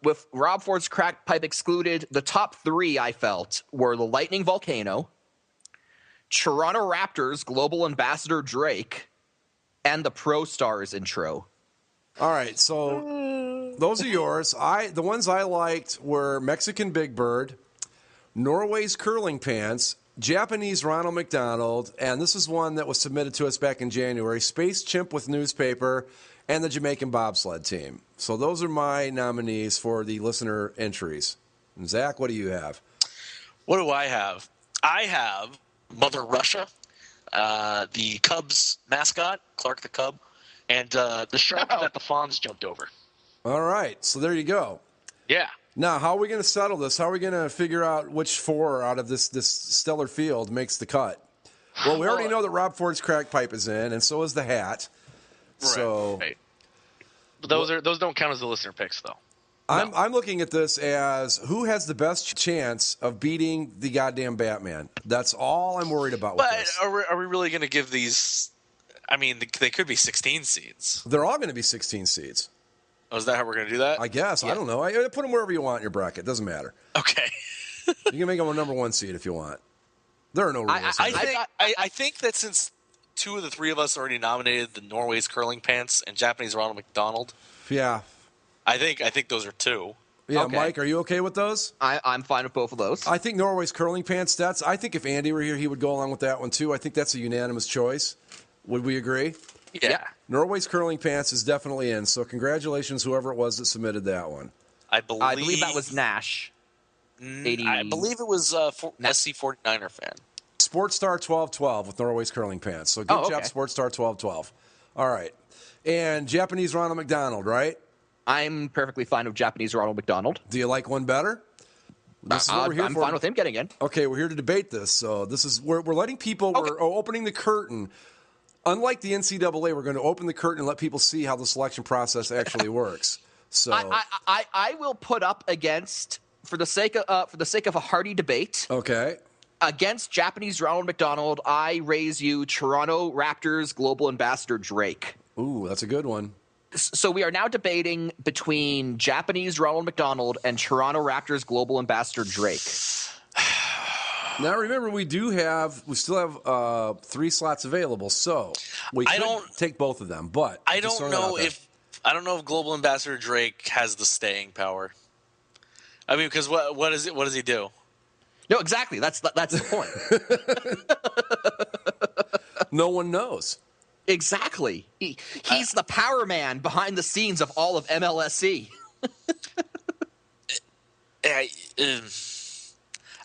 with Rob Ford's Crack Pipe excluded, the top 3 I felt were the Lightning Volcano, Toronto Raptors Global Ambassador Drake, and the Pro Stars intro. All right, so those are yours. The ones I liked were Mexican Big Bird, Norway's Curling Pants, Japanese Ronald McDonald, and this is one that was submitted to us back in January, Space Chimp with Newspaper, and the Jamaican Bobsled Team. So those are my nominees for the listener entries. And Zach, what do you have? What do I have? I have Mother Russia, the Cubs mascot, Clark the Cub, and the shark that the Fonz jumped over. All right, so there you go. Yeah. Now, how are we going to settle this? How are we going to figure out which 4 out of this stellar field makes the cut? Well, we already know that Rob Ford's Crack Pipe is in, and so is the hat. So, right. But those don't count as the listener picks, though. I'm looking at this as who has the best chance of beating the goddamn Batman. That's all I'm worried about with this. Are we really going to give these? I mean, they could be 16 seeds. They're all going to be 16 seeds. Oh, is that how we're going to do that? I guess. Yeah. I don't know. Put them wherever you want in your bracket. Doesn't matter. Okay. You can make them a number 1 seed if you want. There are no rules. I think that since 2 of the 3 of us already nominated the Norway's Curling Pants and Japanese Ronald McDonald. Yeah. I think those are 2. Yeah, Okay. Mike, are you okay with those? I'm fine with both of those. I think Norway's Curling Pants, I think if Andy were here, he would go along with that one too. I think that's a unanimous choice. Would we agree? Yeah. Norway's Curling Pants is definitely in, so congratulations whoever it was that submitted that one. I believe that was Nash. I believe it was SC 49er fan. Sportstar 1212 with Norway's Curling Pants. So good job, Sportstar 1212. All right. And Japanese Ronald McDonald, right? I'm perfectly fine with Japanese Ronald McDonald. Do you like one better? This is what we're here I'm for. fine with him getting in. Okay, we're here to debate this. So this is we're letting people. Okay. We're opening the curtain. Unlike the NCAA, we're going to open the curtain and let people see how the selection process actually works. So I will put up against, for the sake of a hearty debate, okay. against Japanese Ronald McDonald, I raise you Toronto Raptors global ambassador Drake. Ooh, that's a good one. So we are now debating between Japanese Ronald McDonald and Toronto Raptors global ambassador Drake. Now remember, we still have 3 slots available, so we could take both of them. But I don't know if global ambassador Drake has the staying power. I mean, because what does he do? No, exactly. That's the point. No one knows. Exactly. He's the power man behind the scenes of all of MLSE.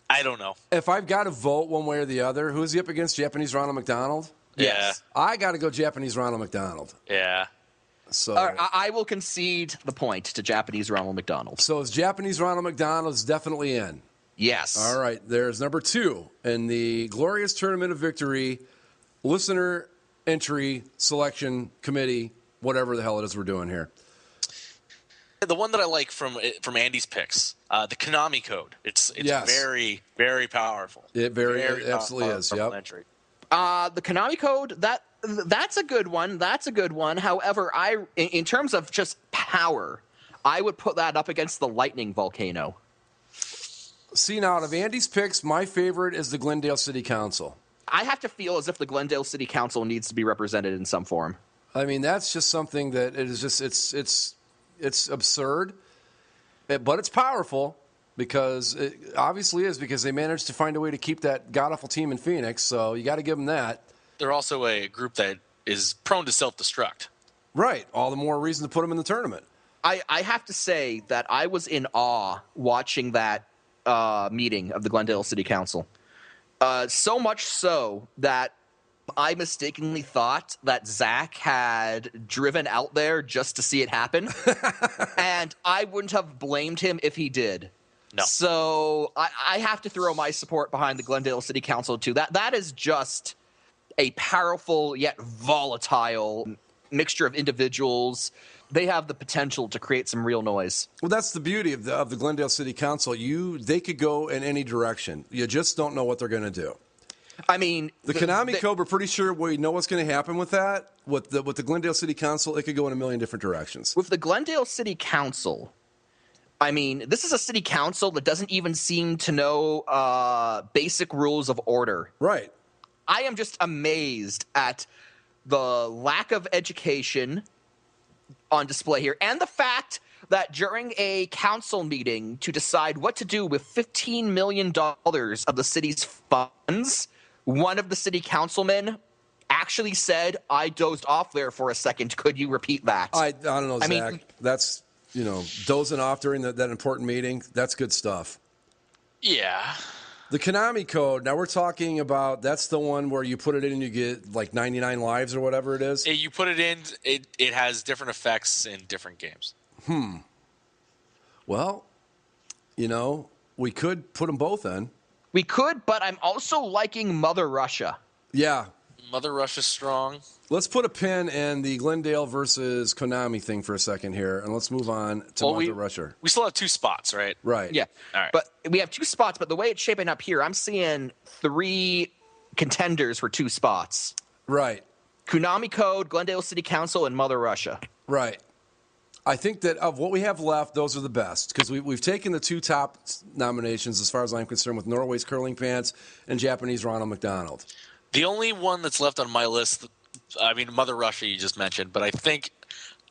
I don't know. If I've got to vote one way or the other, who's he up against? Japanese Ronald McDonald? Yes. I got to go Japanese Ronald McDonald. Yeah. So I will concede the point to Japanese Ronald McDonald. So is Japanese Ronald McDonald is definitely in. Yes. All right. There's number 2 in the glorious tournament of victory, listener entry selection committee, whatever the hell it is we're doing here. The one that I like from Andy's picks, the Konami code. It's yes. very, very powerful. It absolutely is. Yep. The Konami code, that's a good one. That's a good one. However, in terms of just power, I would put that up against the Lightning Volcano. See, now out of Andy's picks, my favorite is the Glendale City Council. I have to feel as if the Glendale City Council needs to be represented in some form. I mean, that's just something that it is just it's absurd, but it's powerful because it obviously is because they managed to find a way to keep that god-awful team in Phoenix, so you got to give them that. They're also a group that is prone to self-destruct. Right. All the more reason to put them in the tournament. I have to say that I was in awe watching that meeting of the Glendale City Council. So much so that I mistakenly thought that Zach had driven out there just to see it happen. And I wouldn't have blamed him if he did. No. So I have to throw my support behind the Glendale City Council, too. That is just a powerful yet volatile mixture of individuals. They have the potential to create some real noise. Well, that's the beauty of the Glendale City Council. They could go in any direction. You just don't know what they're going to do. I mean, the Konami Code, we're pretty sure we know what's going to happen with that. With the Glendale City Council, it could go in a million different directions. With the Glendale City Council, I mean, this is a city council that doesn't even seem to know basic rules of order. Right. I am just amazed at the lack of education on display here, and the fact that during a council meeting to decide what to do with $15 million of the city's funds, one of the city councilmen actually said, "I dozed off there for a second. Could you repeat that?" I don't know, Zach. mean, that's, dozing off during that important meeting. That's good stuff. Yeah. The Konami Code, now we're talking about, that's the one where you put it in and you get like 99 lives or whatever it is? You put it in, it has different effects in different games. Well, we could put them both in. We could, but I'm also liking Mother Russia. Yeah. Mother Russia's strong. Let's put a pin in the Glendale versus Konami thing for a second here, and let's move on to Mother Russia. We still have 2 spots, right? Right. Yeah. All right. But we have 2 spots, but the way it's shaping up here, I'm seeing 3 contenders for 2 spots. Right. Konami Code, Glendale City Council, and Mother Russia. Right. I think that of what we have left, those are the best because we've taken the 2 top nominations as far as I'm concerned with Norway's Curling Pants and Japanese Ronald McDonald. The only one that's left on my list, I mean, Mother Russia you just mentioned, but I think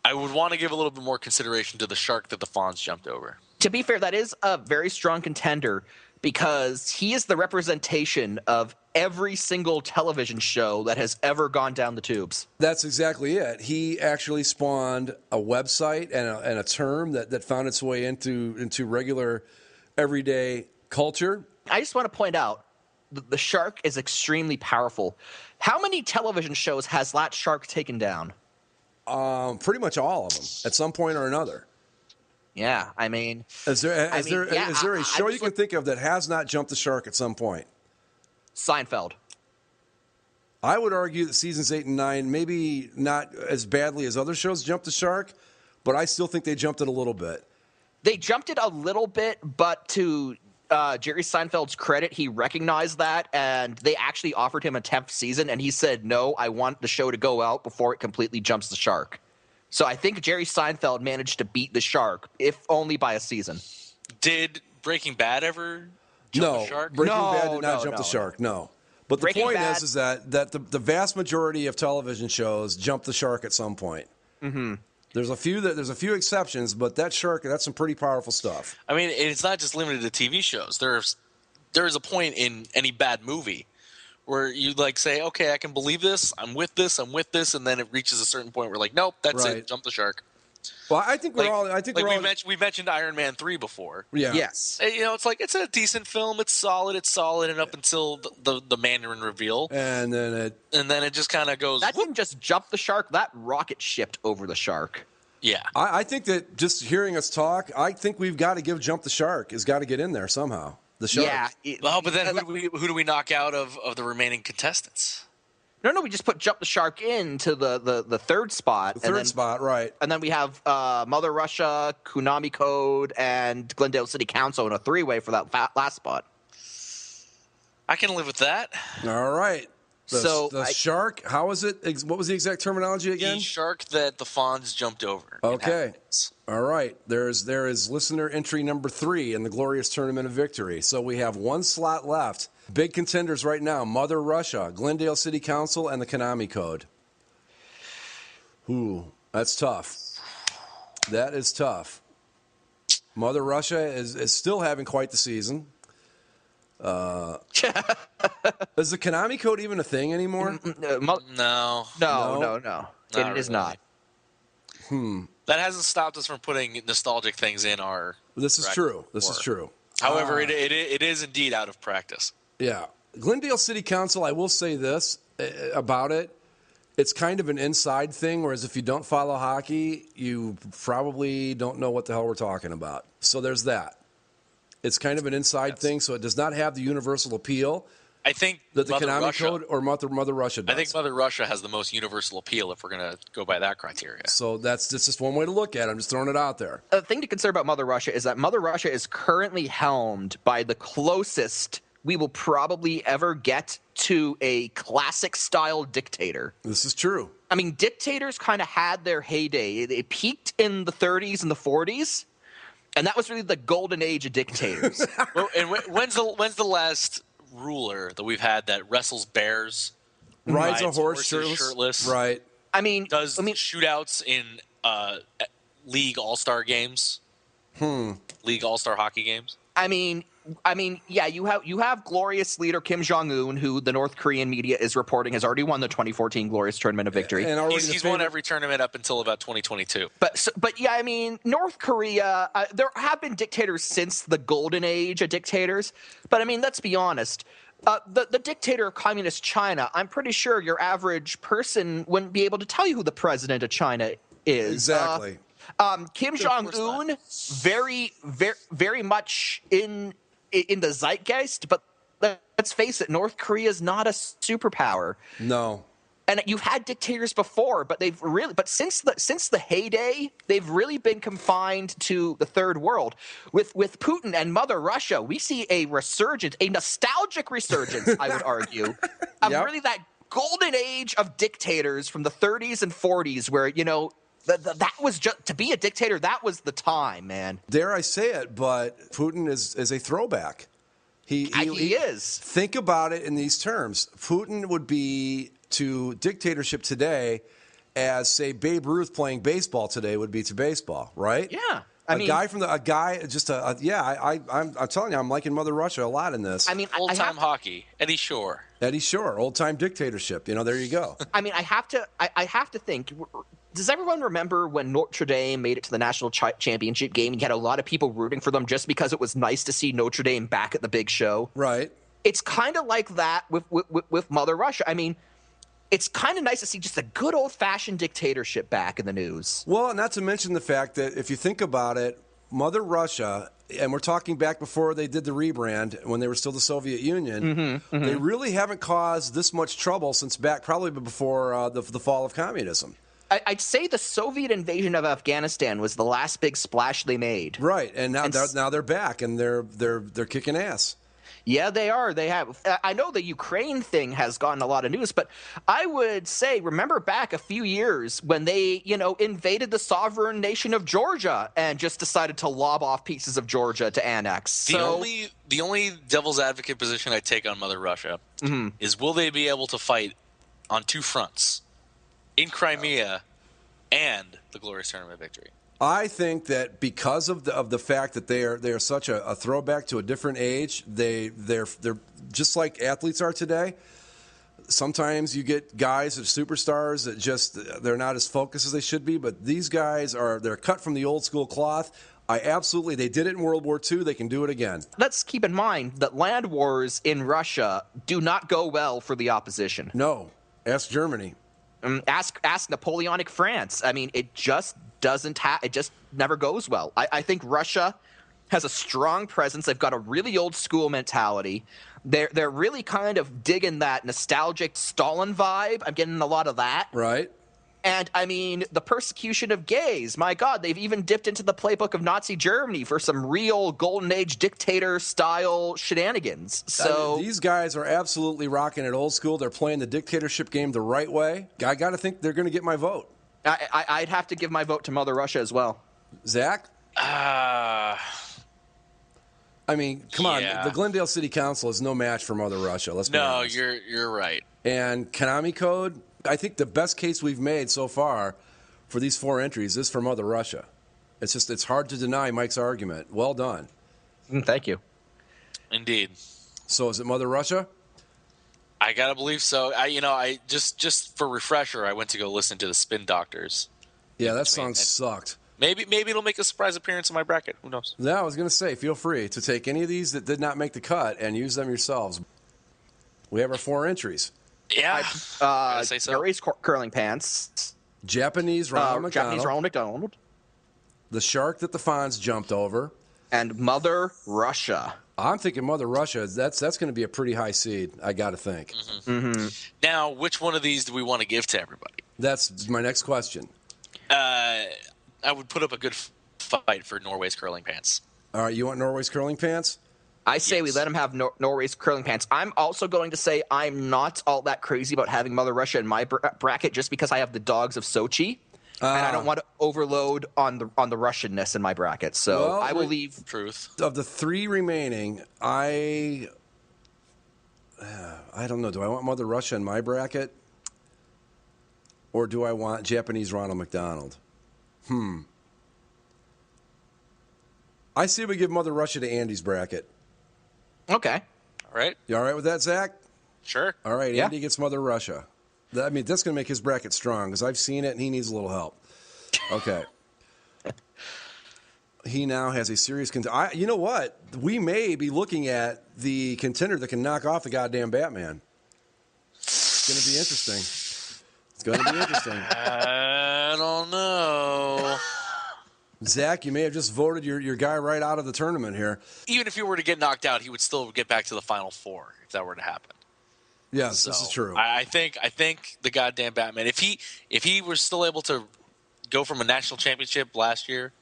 I would want to give a little bit more consideration to the shark that the Fawns jumped over. To be fair, that is a very strong contender because he is the representation of every single television show that has ever gone down the tubes. That's exactly it. He actually spawned a website and a term that found its way into regular, everyday culture. I just want to point out, the shark is extremely powerful. How many television shows has that shark taken down? Pretty much all of them, at some point or another. Yeah, I mean, Is there a show you can think of that has not jumped the shark at some point? Seinfeld. I would argue that seasons 8 and 9 maybe not as badly as other shows jumped the shark, but I still think they jumped it a little bit. They jumped it a little bit, but to Jerry Seinfeld's credit, he recognized that, and they actually offered him a 10th season, and he said, no, I want the show to go out before it completely jumps the shark. So I think Jerry Seinfeld managed to beat the shark, if only by a season. Did Breaking Bad ever jump the shark? Breaking Bad did not jump the shark, no. But the point is that the vast majority of television shows jump the shark at some point. Mm-hmm. There's a few exceptions, but that's some pretty powerful stuff. I mean, it's not just limited to TV shows. There's a point in any bad movie where you like say, okay, I can believe this, I'm with this, and then it reaches a certain point where like, nope, that's it, jump the shark. Well, I think we mentioned Iron Man 3 before. Yeah. Yes. It's like it's a decent film. It's solid, and up until the Mandarin reveal, and then it just kind of goes. That didn't just jump the shark. That rocket shipped over the shark. Yeah. I think that just hearing us talk, I think we've got to give Jump the Shark has got to get in there somehow. The shark. Yeah. But then who do we knock out of the remaining contestants? No, we just put Jump the Shark into the third spot. Spot, right. And then we have Mother Russia, Konami Code, and Glendale City Council in a three-way for that last spot. I can live with that. All right. The shark, how is it? What was the exact terminology again? The shark that the Fonz jumped over. Okay. All right. There is listener entry number 3 in the glorious Tournament of Victory. So we have one slot left. Big contenders right now, Mother Russia, Glendale City Council, and the Konami Code. Ooh, that's tough. That is tough. Mother Russia is still having quite the season. Is the Konami Code even a thing anymore? No. It is not. That hasn't stopped us from putting nostalgic things in our. This is true. This is true. However, it is indeed out of practice. Yeah. Glendale City Council, I will say this about it. It's kind of an inside thing, whereas if you don't follow hockey, you probably don't know what the hell we're talking about. So there's that. It's kind of an inside thing, so it does not have the universal appeal. I think that the Konami Code or Mother Russia does. I think Mother Russia has the most universal appeal if we're going to go by that criteria. So that's just one way to look at it. I'm just throwing it out there. The thing to consider about Mother Russia is that Mother Russia is currently helmed by the closest we will probably ever get to a classic-style dictator. This is true. I mean, dictators kind of had their heyday. They peaked in the 30s and the 40s. And that was really the golden age of dictators. Well, and when's the last ruler that we've had that wrestles bears, rides a horse shirtless? Right. I mean, shootouts in league all-star games, league all-star hockey games. I mean, yeah, you have glorious leader Kim Jong-un, who the North Korean media is reporting has already won the 2014 glorious Tournament of Victory. And he's won every tournament up until about 2022. But yeah, I mean, North Korea, there have been dictators since the golden age of dictators. But I mean, let's be honest. The dictator of communist China, I'm pretty sure your average person wouldn't be able to tell you who the president of China is. Exactly. Kim Jong-un, very, very, very much in the zeitgeist, but let's face it, North Korea is not a superpower. No. And you've had dictators before, but since the heyday, they've really been confined to the third world. With Putin and Mother Russia, we see a resurgence, a nostalgic resurgence, I would argue, of really that golden age of dictators from the 30s and 40s, where that was just to be a dictator. That was the time, man. Dare I say it? But Putin is a throwback. He is. Think about it in these terms. Putin would be to dictatorship today, as say Babe Ruth playing baseball today would be to baseball, right? Yeah. I'm telling you, I'm liking Mother Russia a lot in this. I mean, old-time hockey, Eddie Shore, old-time dictatorship. There you go. I mean, I have to think. Does everyone remember when Notre Dame made it to the national championship game? You had a lot of people rooting for them just because it was nice to see Notre Dame back at the big show. Right. It's kind of like that with Mother Russia. I mean, it's kind of nice to see just a good old-fashioned dictatorship back in the news. Well, not to mention the fact that if you think about it, Mother Russia, and we're talking back before they did the rebrand when they were still the Soviet Union, they really haven't caused this much trouble since back probably before the fall of communism. I'd say the Soviet invasion of Afghanistan was the last big splash they made. Right, and now they're back and they're kicking ass. Yeah, they are. They have. I know the Ukraine thing has gotten a lot of news, but I would say, remember back a few years when they, invaded the sovereign nation of Georgia and just decided to lob off pieces of Georgia to annex. The only devil's advocate position I take on Mother Russia is, will they be able to fight on two fronts, in Crimea and the glorious tournament victory? I think that because of the fact that they are such a throwback to a different age, they're just like athletes are today. Sometimes you get guys that are superstars that they're not as focused as they should be, but these guys they're cut from the old school cloth. They did it in World War II. They can do it again. Let's keep in mind that land wars in Russia do not go well for the opposition. No, ask Germany. Ask Napoleonic France. I mean, it just it just never goes well. I think Russia has a strong presence. They've got a really old school mentality. They're really kind of digging that nostalgic Stalin vibe. I'm getting a lot of that. Right. And, I mean, the persecution of gays. My God, they've even dipped into the playbook of Nazi Germany for some real Golden Age dictator-style shenanigans. So these guys are absolutely rocking it old school. They're playing the dictatorship game the right way. I got to think they're going to get my vote. I'd have to give my vote to Mother Russia as well. Zach? I mean, come on. The Glendale City Council is no match for Mother Russia. Let's be honest. No, you're right. And Konami Code, I think the best case we've made so far for these 4 entries is for Mother Russia. It's hard to deny Mike's argument. Well done. Thank you. Indeed. So is it Mother Russia? I gotta believe so. I just for refresher, I went to go listen to the Spin Doctors. Yeah, that song sucked. Maybe it'll make a surprise appearance in my bracket. Who knows? Yeah, I was gonna say, feel free to take any of these that did not make the cut and use them yourselves. We have our 4 entries. Yeah, I say so. Gary's curling pants. Japanese Ronald McDonald. Japanese Ronald McDonald. The shark that the Fonz jumped over. And Mother Russia. I'm thinking Mother Russia. That's going to be a pretty high seed, I got to think. Now, which one of these do we want to give to everybody? That's my next question. I would put up a good fight for Norway's curling pants. All right, you want Norway's curling pants? I say we let him have Norway's curling pants. I'm also going to say I'm not all that crazy about having Mother Russia in my bracket just because I have the Dogs of Sochi. And I don't want to overload on the Russianness in my bracket. So I will leave. Truth. Of the 3 remaining, I don't know. Do I want Mother Russia in my bracket? Or do I want Japanese Ronald McDonald? I say we give Mother Russia to Andy's bracket. Okay. All right. You all right with that, Zach? Sure. All right, Yeah. Andy gets Mother Russia. I mean, that's going to make his bracket strong because I've seen it and he needs a little help. Okay. He now has a serious contender. You know what? We may be looking at the contender that can knock off the goddamn Batman. It's going to be interesting. It's going to be interesting. I don't know. Zach, you may have just voted your guy right out of the tournament here. Even if he were to get knocked out, he would still get back to the Final Four if that were to happen. Yes, this is true. I think the goddamn Batman. If he was still able to go from a national championship last year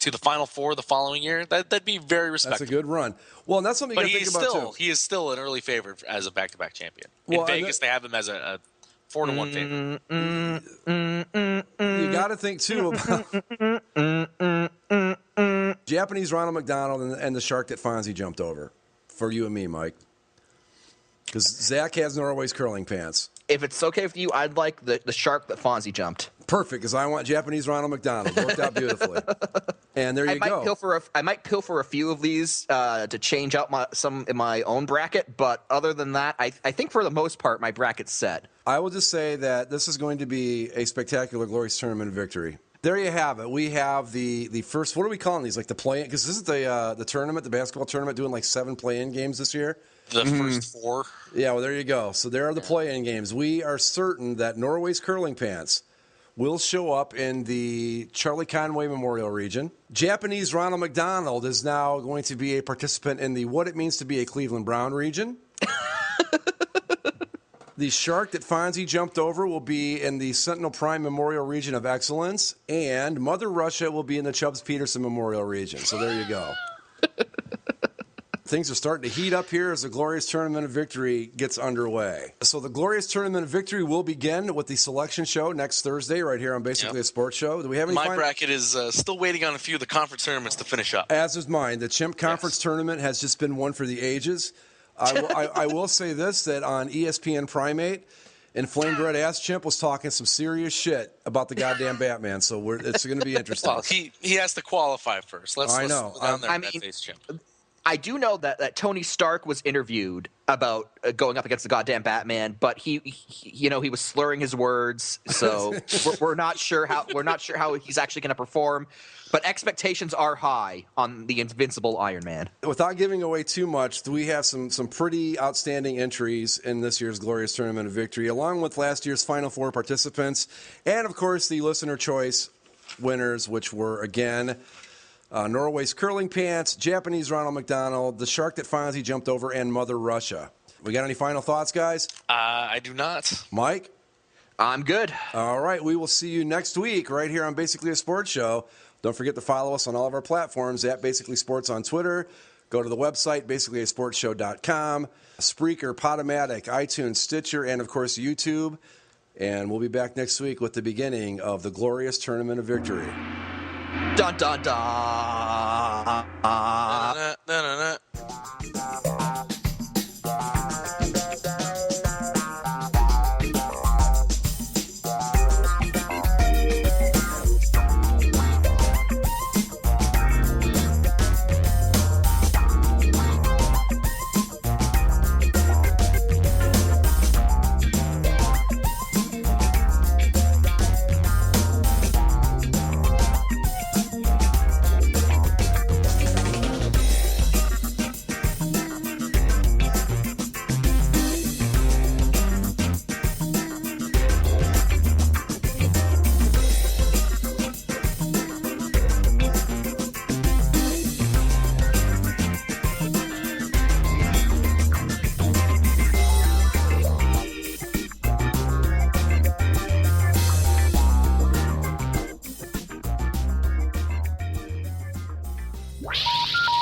to the Final Four the following year, that'd be very respectable. That's a good run. Well, and that's something you got to think about too. He is still an early favorite as a back-to-back champion. In Vegas, they have him as a 4-1 favorite. You got to think too about Japanese Ronald McDonald and the shark that Fonzie jumped over. For you and me, Mike. Because Zach has Norway's curling pants. If it's okay with you, I'd like the shark that Fonzie jumped. Perfect, because I want Japanese Ronald McDonald. Worked out beautifully. And there you go. I might pilfer a few of these to change out some in my own bracket, but other than that, I think for the most part, my bracket's set. I will just say that this is going to be a spectacular, glorious tournament victory. There you have it. We have the first, what are we calling these? Like the play-in? Because this is the tournament, the basketball tournament, doing like 7 play-in games this year. The first 4. Yeah, well, there you go. So there are the play-in games. We are certain that Norway's curling pants will show up in the Charlie Conway Memorial region. Japanese Ronald McDonald is now going to be a participant in the What It Means to Be a Cleveland Brown region. The shark that Fonzie jumped over will be in the Sentinel Prime Memorial Region of Excellence, and Mother Russia will be in the Chubbs Peterson Memorial Region. So there you go. Things are starting to heat up here as the Glorious Tournament of Victory gets underway. So the Glorious Tournament of Victory will begin with the selection show next Thursday right here on Basically a Sports Show. Do we have any My bracket is still waiting on a few of the conference tournaments to finish up. As is mine. The Chimp Conference Tournament has just been one for the ages. I will say this, that on ESPN Primate, Inflamed Red Ass Chimp was talking some serious shit about the goddamn Batman, so it's going to be interesting. Well, he has to qualify first. Let's I know. Down there, face Chimp. I do know that Tony Stark was interviewed about going up against the goddamn Batman, but he was slurring his words, so we're not sure how he's actually going to perform. But expectations are high on the Invincible Iron Man. Without giving away too much, we have some pretty outstanding entries in this year's Glorious Tournament of Victory, along with last year's Final Four participants, and of course the listener choice winners, which were again. Norway's Curling Pants, Japanese Ronald McDonald, the shark that Fonzie jumped over, and Mother Russia. We got any final thoughts, guys? I do not. Mike? I'm good. All right, we will see you next week right here on Basically a Sports Show. Don't forget to follow us on all of our platforms at Basically Sports on Twitter. Go to the website, basicallyasportshow.com, Spreaker, Podomatic, iTunes, Stitcher, and, of course, YouTube. And we'll be back next week with the beginning of the Glorious Tournament of Victory. Dun, dun, dun.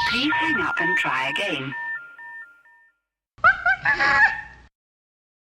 Please hang up and try again.